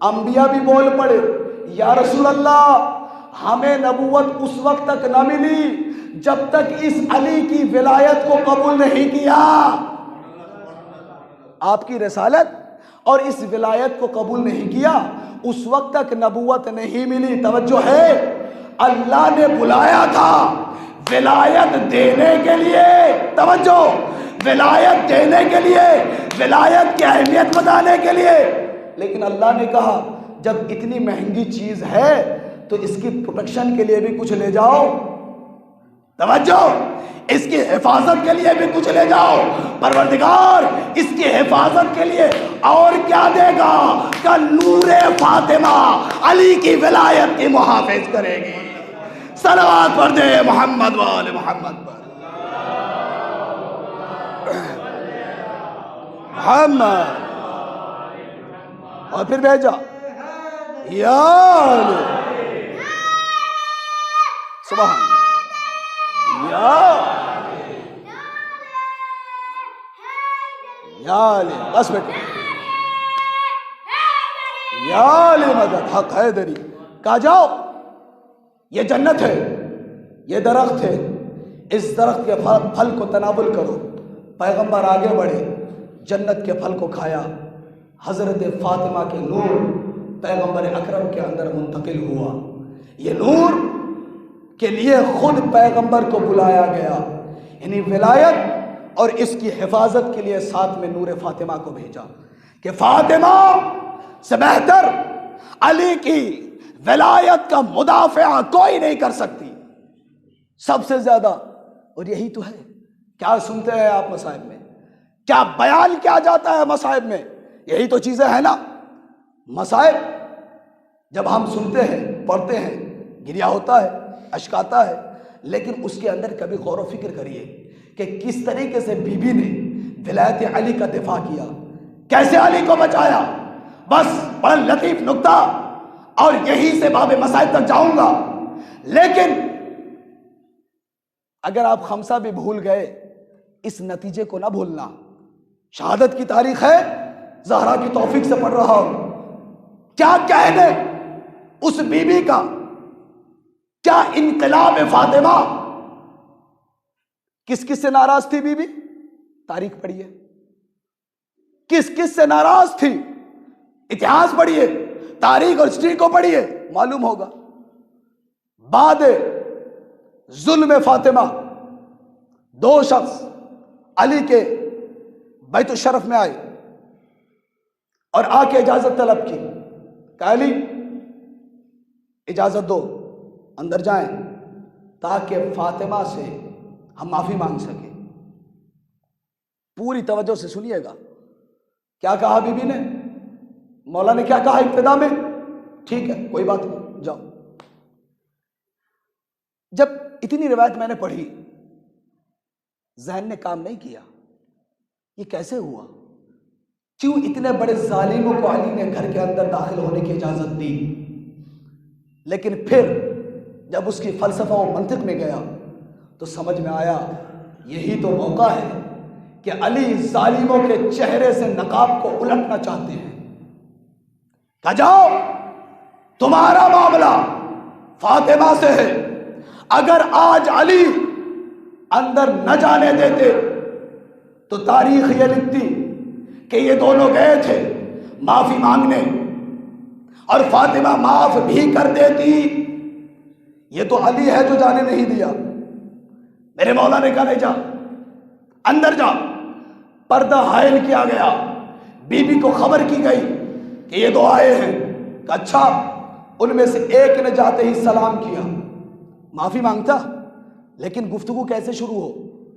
انبیاء بھی بول پڑے یا رسول اللہ ہمیں نبوت اس وقت تک نہ ملی جب تک اس علی کی ولایت کو قبول نہیں کیا۔ آپ کی رسالت اور اس ولایت کو قبول نہیں کیا، اس وقت تک نبوت نہیں ملی۔ توجہ ہے، اللہ نے بلایا تھا ولایت دینے کے لیے، توجہ، ولایت دینے کے لیے، ولایت کی اہمیت بتانے کے لیے، لیکن اللہ نے کہا جب اتنی مہنگی چیز ہے تو اس کی پروٹیکشن کے لیے بھی کچھ لے جاؤ۔ توجہ، اس کی حفاظت کے لیے بھی کچھ لے جاؤ، پروردگار اس کی حفاظت کے لیے اور کیا دے گا کہ نور فاطمہ علی کی ولایت کی محافظ کرے گی۔ صلوات پڑھ دے محمد وآل محمد پر، محمد، اور پھر بھیجا یا علی، سبحان یا علی، بس بیٹھو، یا علی مدد حق حیدری، کہا جاؤ یہ جنت ہے، یہ درخت ہے، اس درخت کے پھل کو تناول کرو۔ پیغمبر آگے بڑھے، جنت کے پھل کو کھایا، حضرت فاطمہ کے نور پیغمبر اکرم کے اندر منتقل ہوا۔ یہ نور کے لیے خود پیغمبر کو بلایا گیا، یعنی ولایت اور اس کی حفاظت کے لیے ساتھ میں نور فاطمہ کو بھیجا کہ فاطمہ سے بہتر علی کی ولایت کا مدافع کوئی نہیں کر سکتی سب سے زیادہ۔ اور یہی تو ہے، کیا سنتے ہیں آپ مصائب میں، کیا بیان کیا جاتا ہے مصائب میں، یہی تو چیزیں ہیں نا۔ مصائب جب ہم سنتے ہیں، پڑھتے ہیں، گریا ہوتا ہے، اشک آتا ہے، لیکن اس کے اندر کبھی غور و فکر کریے کہ کس طریقے سے بی بی نے ولایت علی کا دفاع کیا، کیسے علی کو بچایا۔ بس بڑا لطیف نکتہ، اور یہی سے باب مصائب تک جاؤں گا، لیکن اگر آپ خمسہ بھی بھول گئے، اس نتیجے کو نہ بھولنا۔ شہادت کی تاریخ ہے، زہرا کی توفیق سے پڑھ رہا ہوں، کیا کہنے اس بی بی کا، کیا انقلاب فاطمہ، کس کس سے ناراض تھی بی بی، تاریخ پڑھیے، کس کس سے ناراض تھی، اتہاس پڑھیے، تاریخ اور ہسٹری کو پڑھیے، معلوم ہوگا۔ بعد ظلم فاطمہ دو شخص علی کے بیت الشرف میں آئے اور آ کے اجازت طلب کی کہ علی اجازت دو، اندر جائیں تاکہ فاطمہ سے ہم معافی مانگ سکیں۔ پوری توجہ سے سنیے گا، کیا کہا بی بی نے، مولا نے کیا کہا ابتدا میں، ٹھیک ہے کوئی بات نہیں جاؤ۔ جب اتنی روایت میں نے پڑھی، ذہن نے کام نہیں کیا، یہ کیسے ہوا، کیوں اتنے بڑے ظالموں کو علی نے گھر کے اندر داخل ہونے کی اجازت دی۔ لیکن پھر جب اس کی فلسفہ و منطق میں گیا تو سمجھ میں آیا یہی تو موقع ہے کہ علی ظالموں کے چہرے سے نقاب کو الٹنا چاہتے ہیں۔ کہا جاؤ تمہارا معاملہ فاطمہ سے ہے، اگر آج علی اندر نہ جانے دیتے تو تاریخ یہ لکھتی کہ یہ دونوں گئے تھے معافی مانگنے اور فاطمہ معاف بھی کر دیتی۔ یہ تو علی ہے جو جانے نہیں دیا، میرے مولا نے کہا نہیں جا، اندر جا۔ پردہ حائل کیا گیا، بی بی کو خبر کی گئی کہ یہ دو آئے ہیں، کہ اچھا۔ ان میں سے ایک نے جاتے ہی سلام کیا، معافی مانگتا، لیکن گفتگو کیسے شروع ہو،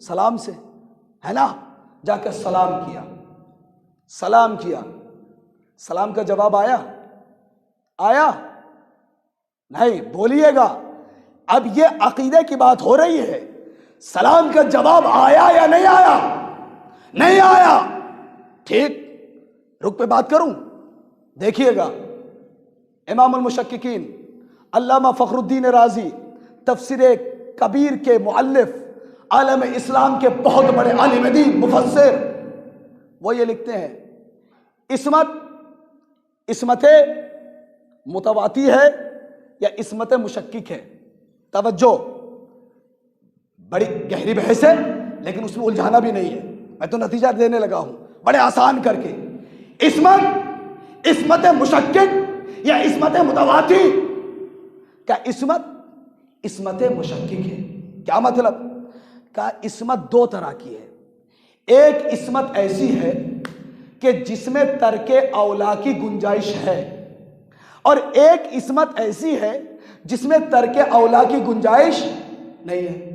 سلام سے ہے نا، جا کے سلام کیا، سلام کیا، سلام کا جواب آیا نہیں، بولیے گا، اب یہ عقیدے کی بات ہو رہی ہے، سلام کا جواب آیا یا نہیں آیا، نہیں آیا، ٹھیک، رک پہ بات کروں، دیکھیے گا، امام المشککین علامہ فخر الدین رازی تفسیر کبیر کے مؤلف، عالم اسلام کے بہت بڑے عالم دین مفسر، وہ یہ لکھتے ہیں عصمت متواتی ہے یا عصمت مشکک ہے۔ توجہ، بڑی گہری بحث ہے لیکن اس میں الجھانا بھی نہیں ہے، میں تو نتیجہ دینے لگا ہوں بڑے آسان کر کے۔ عصمت مشکک یا عصمت متواتی، کیا عصمت مشکک ہے، کیا مطلب، کہ عصمت دو طرح کی ہے، ایک عصمت ایسی ہے کہ جس میں ترک اولا کی گنجائش ہے، اور ایک عصمت ایسی ہے جس میں ترک اولا کی گنجائش نہیں ہے۔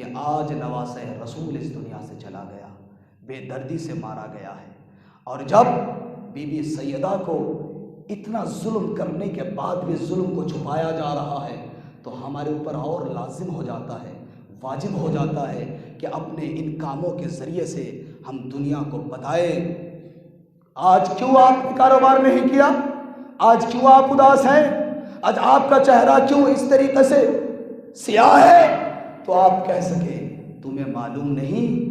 کہ آج نواسہ رسول اس دنیا سے چلا گیا، بے دردی سے مارا گیا ہے۔ اور جب بی بی سیدہ کو اتنا ظلم کرنے کے بعد بھی ظلم کو چھپایا جا رہا ہے تو ہمارے اوپر اور لازم ہو جاتا ہے، واجب ہو جاتا ہے کہ اپنے ان کاموں کے ذریعے سے ہم دنیا کو بتائیں۔ آج کیوں آپ نے کاروبار نہیں کیا؟ آج کیوں آپ اداس ہیں؟ آج آپ کا چہرہ کیوں اس طریقے سے سیاہ ہے؟ تو آپ کہہ سکے تمہیں معلوم نہیں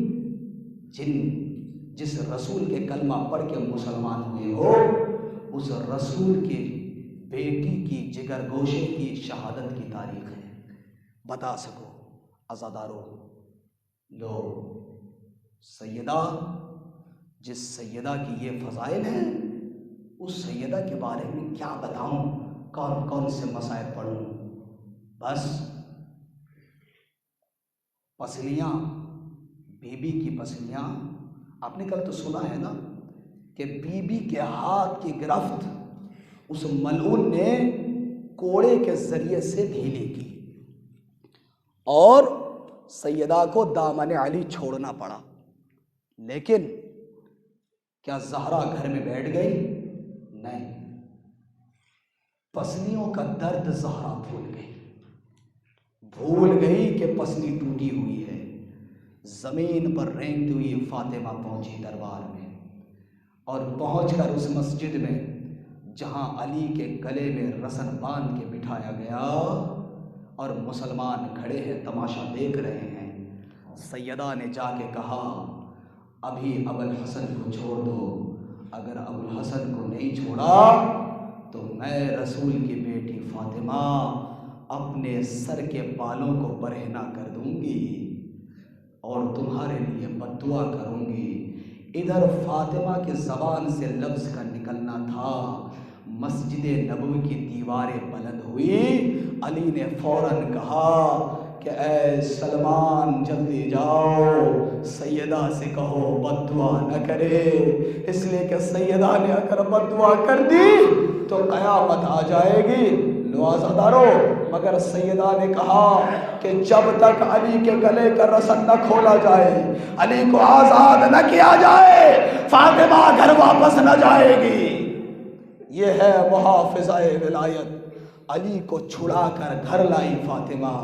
جس رسول کے کلمہ پڑھ کے مسلمان ہوئے ہو اس رسول کی بیٹی کی جگر گوشے کی شہادت کی تاریخ ہے، بتا سکو عزادارو۔ لو سیدہ، جس سیدہ کی یہ فضائل ہیں اس سیدہ کے بارے میں کیا بتاؤں، کون کون سے مصائب پڑھوں؟ بس پسلیاں، بی بی کی پسلیاں، آپ نے کل تو سنا ہے نا کہ بی بی کے ہاتھ کی گرفت اس ملعون نے کوڑے کے ذریعے سے ڈھیلی کی اور سیدہ کو دامن علی چھوڑنا پڑا۔ لیکن کیا زہرا گھر میں بیٹھ گئی؟ نہیں، پسلیوں کا درد زہرا بھول گئی کہ پسلی ٹوٹی ہوئی ہے۔ زمین پر رینگتی ہوئی فاطمہ پہنچی دربار میں، اور پہنچ کر اس مسجد میں جہاں علی کے گلے میں رسن باندھ کے بٹھایا گیا اور مسلمان کھڑے ہیں تماشا دیکھ رہے ہیں، سیدہ نے جا کے کہا ابھی ابوالحسن کو چھوڑ دو، اگر ابوالحسن کو نہیں چھوڑا تو میں رسول کی بیٹی فاطمہ اپنے سر کے بالوں کو برہنہ کر دوں گی اور تمہارے لیے بد دعا کروں گی۔ ادھر فاطمہ کی زبان سے لفظ کا نکلنا تھا، مسجد نبوی کی دیواریں بلند ہوئی، علی نے فوراً کہا کہ اے سلمان جلدی جاؤ، سیدہ سے کہو بد دعا نہ کرے، اس لیے کہ سیدہ نے اگر بد دعا کر دی تو قیامت آ جائے گی۔ لو عزادارو، مگر سیدہ نے کہا کہ جب تک علی کے گلے کا رسن نہ کھولا جائے، علی کو آزاد نہ کیا جائے، فاطمہ گھر واپس نہ جائے گی۔ یہ ہے محافظہ ولایت، علی کو چھڑا کر گھر لائی فاطمہ۔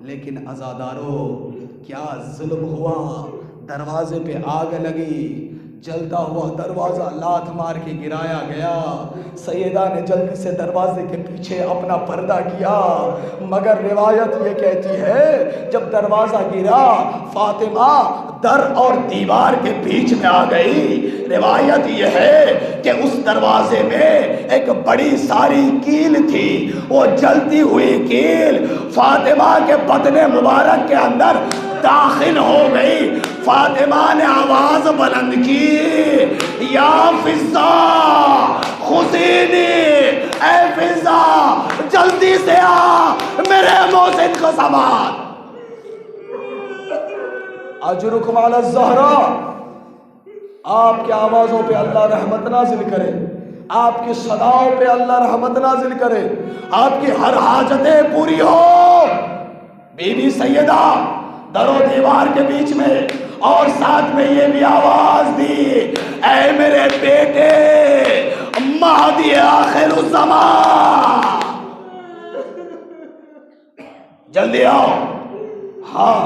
لیکن عزادارو کیا ظلم ہوا، دروازے پہ آگ لگی، جلتا ہوا دروازہ لات مار کے گرایا گیا، سیدہ نے جلدی سے دروازے کے پیچھے اپنا پردہ کیا، مگر روایت یہ کہتی ہے جب دروازہ گرا فاطمہ در اور دیوار کے بیچ میں آ گئی۔ روایت یہ ہے کہ اس دروازے میں ایک بڑی ساری کیل تھی، وہ جلتی ہوئی کیل فاطمہ کے بدن مبارک کے اندر داخل ہو گئی۔ فاطمہ نے آواز بلند کی یا فضہ خذینی، اے فضہ جلدی سے آ میرے محسن کو سنبھال۔ اجرکم علی الزہرا، آپ کی آوازوں پہ اللہ رحمت نازل کرے، آپ کی صداؤں پہ اللہ رحمت نازل کرے، آپ کی ہر حاجتیں پوری ہو۔ بی بی سیدہ در و دیوار کے بیچ میں، اور ساتھ میں یہ بھی آواز دی اے میرے بیٹے مہدی آخر الزمان، جلدی آؤ۔ ہاں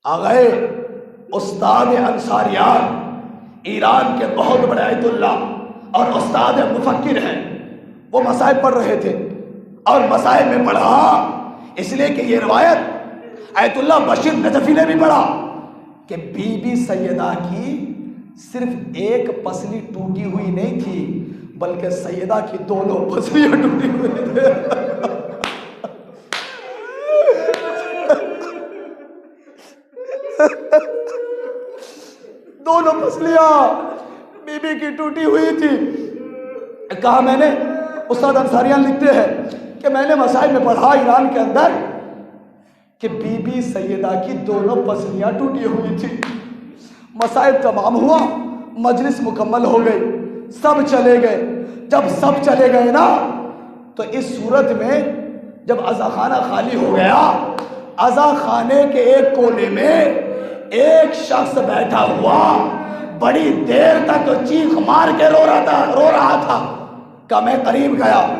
آگئے استاد انصاریان، ایران کے بہت بڑے آیت اللہ اور استاد مفکر ہیں، وہ مسائب پڑھ رہے تھے اور مسائب میں پڑھا، اس لیے کہ یہ روایت آیت اللہ بشیر نجفی نے بھی پڑھا کہ بی بی سیدہ کی صرف ایک پسلی ٹوٹی ہوئی نہیں تھی بلکہ سیدہ کی دونوں پسلیاں ٹوٹی ہوئی تھے۔ دونوں پسلیاں بی بی کی ٹوٹی ہوئی تھی۔ کہا میں نے، استاد انصاریان لکھتے ہیں کہ میں نے مسائل میں پڑھا ایران کے اندر کہ بی بی سیدہ کی دونوں پسلیاں ٹوٹی ہوئی تھی۔ مسائل تمام ہوا، مجلس مکمل ہو گئی، سب چلے گئے۔ جب سب چلے گئے نا تو اس صورت میں جب عزاخانہ خالی ہو گیا، عزا خانے کے ایک کونے میں ایک شخص بیٹھا ہوا بڑی دیر تک چیخ مار کے رو رہا تھا کہ میں قریب گیا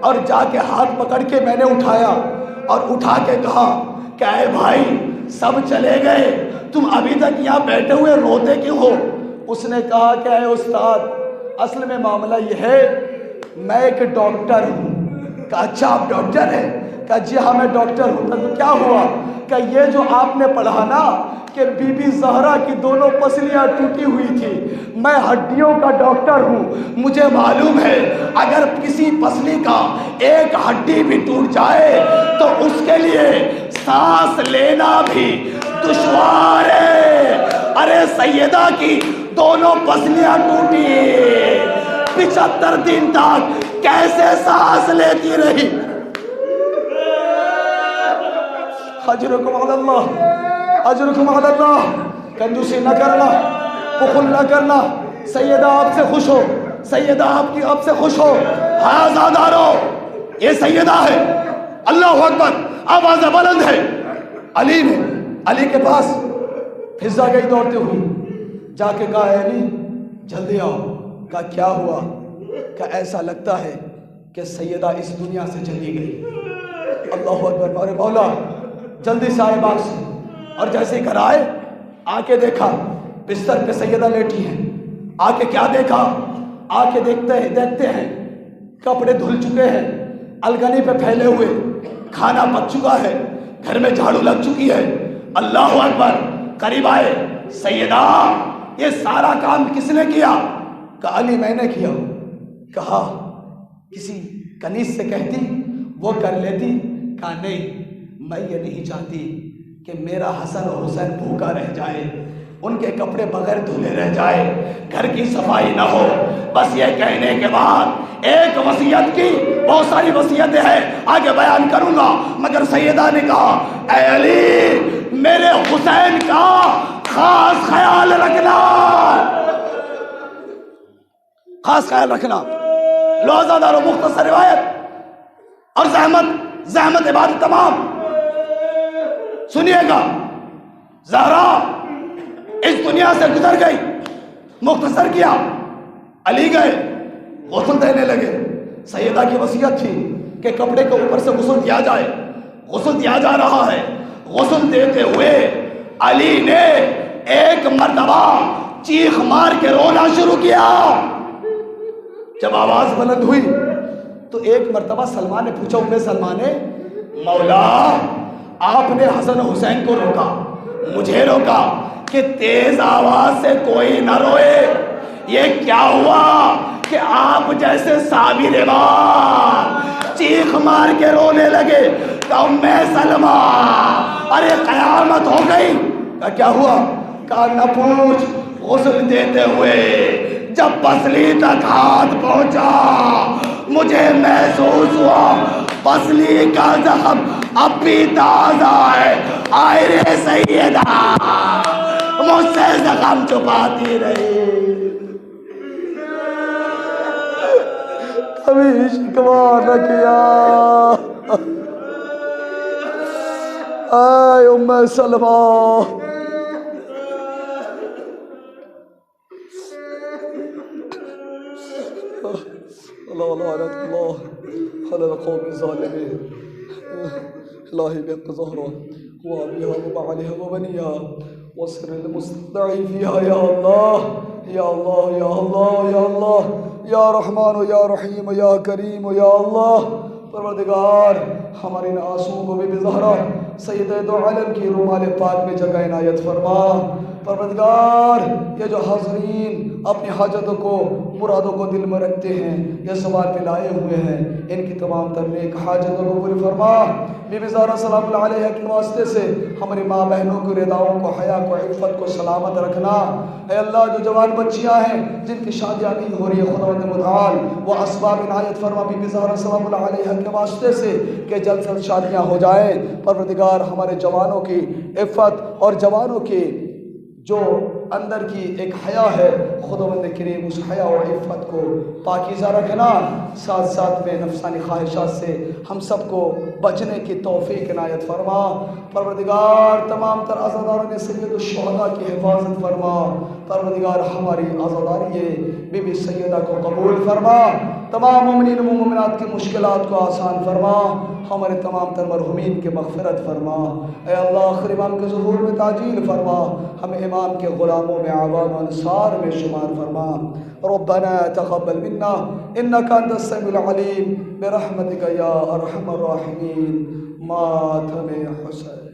اور جا کے ہاتھ پکڑ کے میں نے اٹھایا اور اٹھا کے کہا کہ اے بھائی سب چلے گئے تم ابھی تک یہاں بیٹھے ہوئے روتے کیوں ہو؟ اس نے کہا کہ اے استاد اصل میں معاملہ یہ ہے میں ایک ڈاکٹر ہوں۔ کہا اچھا آپ ڈاکٹر ہیں؟ کہا جی ہاں میں ڈاکٹر ہوں۔ تو کیا ہوا؟ کہ یہ جو آپ نے پڑھا نا کہ بی بی زہرا کی دونوں پسلیاں ٹوٹی ہوئی تھی، میں ہڈیوں کا ڈاکٹر ہوں، مجھے معلوم ہے اگر کسی پسلی کا ایک ہڈی بھی ٹوٹ جائے تو اس کے لیے سانس لینا بھی دشوار ہے۔ ارے سیدہ کی دونوں پسلیاں ٹوٹی 75 دن تک کیسے سانس لیتی رہی؟ اجرکم علی اللہ، اجرکم علی اللہ۔ کنجوسی نہ کرنا، بخل نہ کرنا۔ سیدہ آپ سے خوش ہو، سیدہ آپ سے خوش ہو۔ ہاں زادارو یہ سیدہ ہے، اللہ اکبر، آواز بلند ہے۔ علی نے علی کے پاس فضا گئی دوڑتے ہوئی، جا کے کہا اے علی جلدی آؤ۔ کہا کیا ہوا؟ کہ ایسا لگتا ہے کہ سیدہ اس دنیا سے چلی گئی۔ اللہ اکبر، اور مولا جلدی سے آئے باغ سے، اور جیسے ہی گھر آئے آ کے دیکھا بستر پہ سیدہ لیٹی ہیں۔ آ کے کیا دیکھا؟ آ کے دیکھتے ہیں کپڑے دھل چکے ہیں، الگنی پہ پھیلے ہوئے، کھانا پک چکا ہے، گھر میں جھاڑو لگ چکی ہے۔ اللہ اکبر، قریب آئے، سیدہ یہ سارا کام کس نے کیا؟ کہا علی میں نے کیا۔ کہا کسی کنیز سے کہتی وہ کر لیتی؟ کہا نہیں، میں یہ نہیں چاہتی کہ میرا حسن اور حسین بھوکا رہ جائے، ان کے کپڑے بغیر دھلے رہ جائے، گھر کی صفائی نہ ہو۔ بس یہ کہنے کے بعد ایک وصیت کی، بہت ساری وصیتیں ہیں آگے بیان کروں گا، مگر سیدہ نے کہا اے علی میرے حسین کا خاص خیال رکھنا، خاص خیال رکھنا۔ لوازہ دارو مختصر روایت اور زحمت عبادت تمام سنیے گا۔ زہرا اس دنیا سے گزر گئی، مختصر کیا، علی گئے غسل دینے لگے۔ سیدہ کی وصیت تھی کہ کپڑے کے اوپر سے غسل دیا جائے، غسل دیا جا رہا ہے۔ غسل دیتے ہوئے علی نے ایک مرتبہ چیخ مار کے رونا شروع کیا۔ جب آواز بلند ہوئی تو ایک مرتبہ سلمان نے پوچھا، ام سلمان نے، مولا آپ نے حسن حسین کو روکا، مجھے روکا کہ تیز آواز سے کوئی نہ روئے، یہ کیا ہوا کہ آپ جیسے صابر ماں چیخ مار کے رونے لگے؟ کہ ام سلمہ ارے قیامت ہو گئی۔ کہ کیا ہوا؟ کہا نہ پوچھ، غسل دیتے ہوئے جب پسلی تک ہاتھ پہنچا مجھے محسوس ہوا پسلی کا زخم اب بھی تازہ ہے۔ آئے رے سیدہ مجھ سے زخم چھپاتی رہی، کبھی شکوہ نہ کیا۔ اے ام سلمہ اللہ علی القوم الظالمین، الہی بحق زہرہ وابیہا وبعلیہا وبنیہا وسر المستضعفیہا، یا اللہ یا اللہ یا اللہ یا اللہ یا رحمان یا رحیم یا کریم یا اللہ۔ پروردگار ہمارے ان آنسوؤں کو بی بی زہرا سیدہ دو عالم کی رومال پاک میں جگہ عنایت فرما۔ پروردگار یہ جو حاضرین اپنی حاجتوں کو مرادوں کو دل میں رکھتے ہیں، یہ سوال پہ لائے ہوئے ہیں، ان کی تمام تر نیک حاجتوں کو پوری فرما۔ بی بی زہرا سلام اللہ علیہ کے واسطے سے ہماری ماں بہنوں کو، رداؤں کو، حیا کو، عفت کو سلامت رکھنا۔ اے اللہ جو جوان بچیاں ہیں جن کی شادیاں نہیں ہو رہی ہے، خداوند متعال وہ اسباب عنایت فرما بی بی زہرا سلام اللہ علیہ کے واسطے سے کہ جلد سے جلد شادیاں ہو جائیں۔ پروردگار ہمارے جوانوں کی عفت اور جوانوں کی جو اندر کی ایک حیا ہے، خداوند کریم اس حیا و عفت کو پاکیزہ رکھنا، ساتھ ساتھ میں نفسانی خواہشات سے ہم سب کو بچنے کی توفیق عنایت فرما۔ پروردگار تمام تر عزاداران سید الشہداء کی حفاظت فرما۔ پروردگار ہماری عزاداری بی بی سیدہ کو قبول فرما، تمام مومنین و مومنات کی مشکلات کو آسان فرما، ہمارے تمام تر مرحومین کی مغفرت فرما۔ اے اللہ آخر امام کے ظہور میں تعجیل فرما، ہمیں امام کے غلاموں میں عوام و انصار میں شمار فرما۔ ربنا تقبل منا انك انت السميع العليم برحمتك يا ارحم الراحمين۔ ماتم حسین۔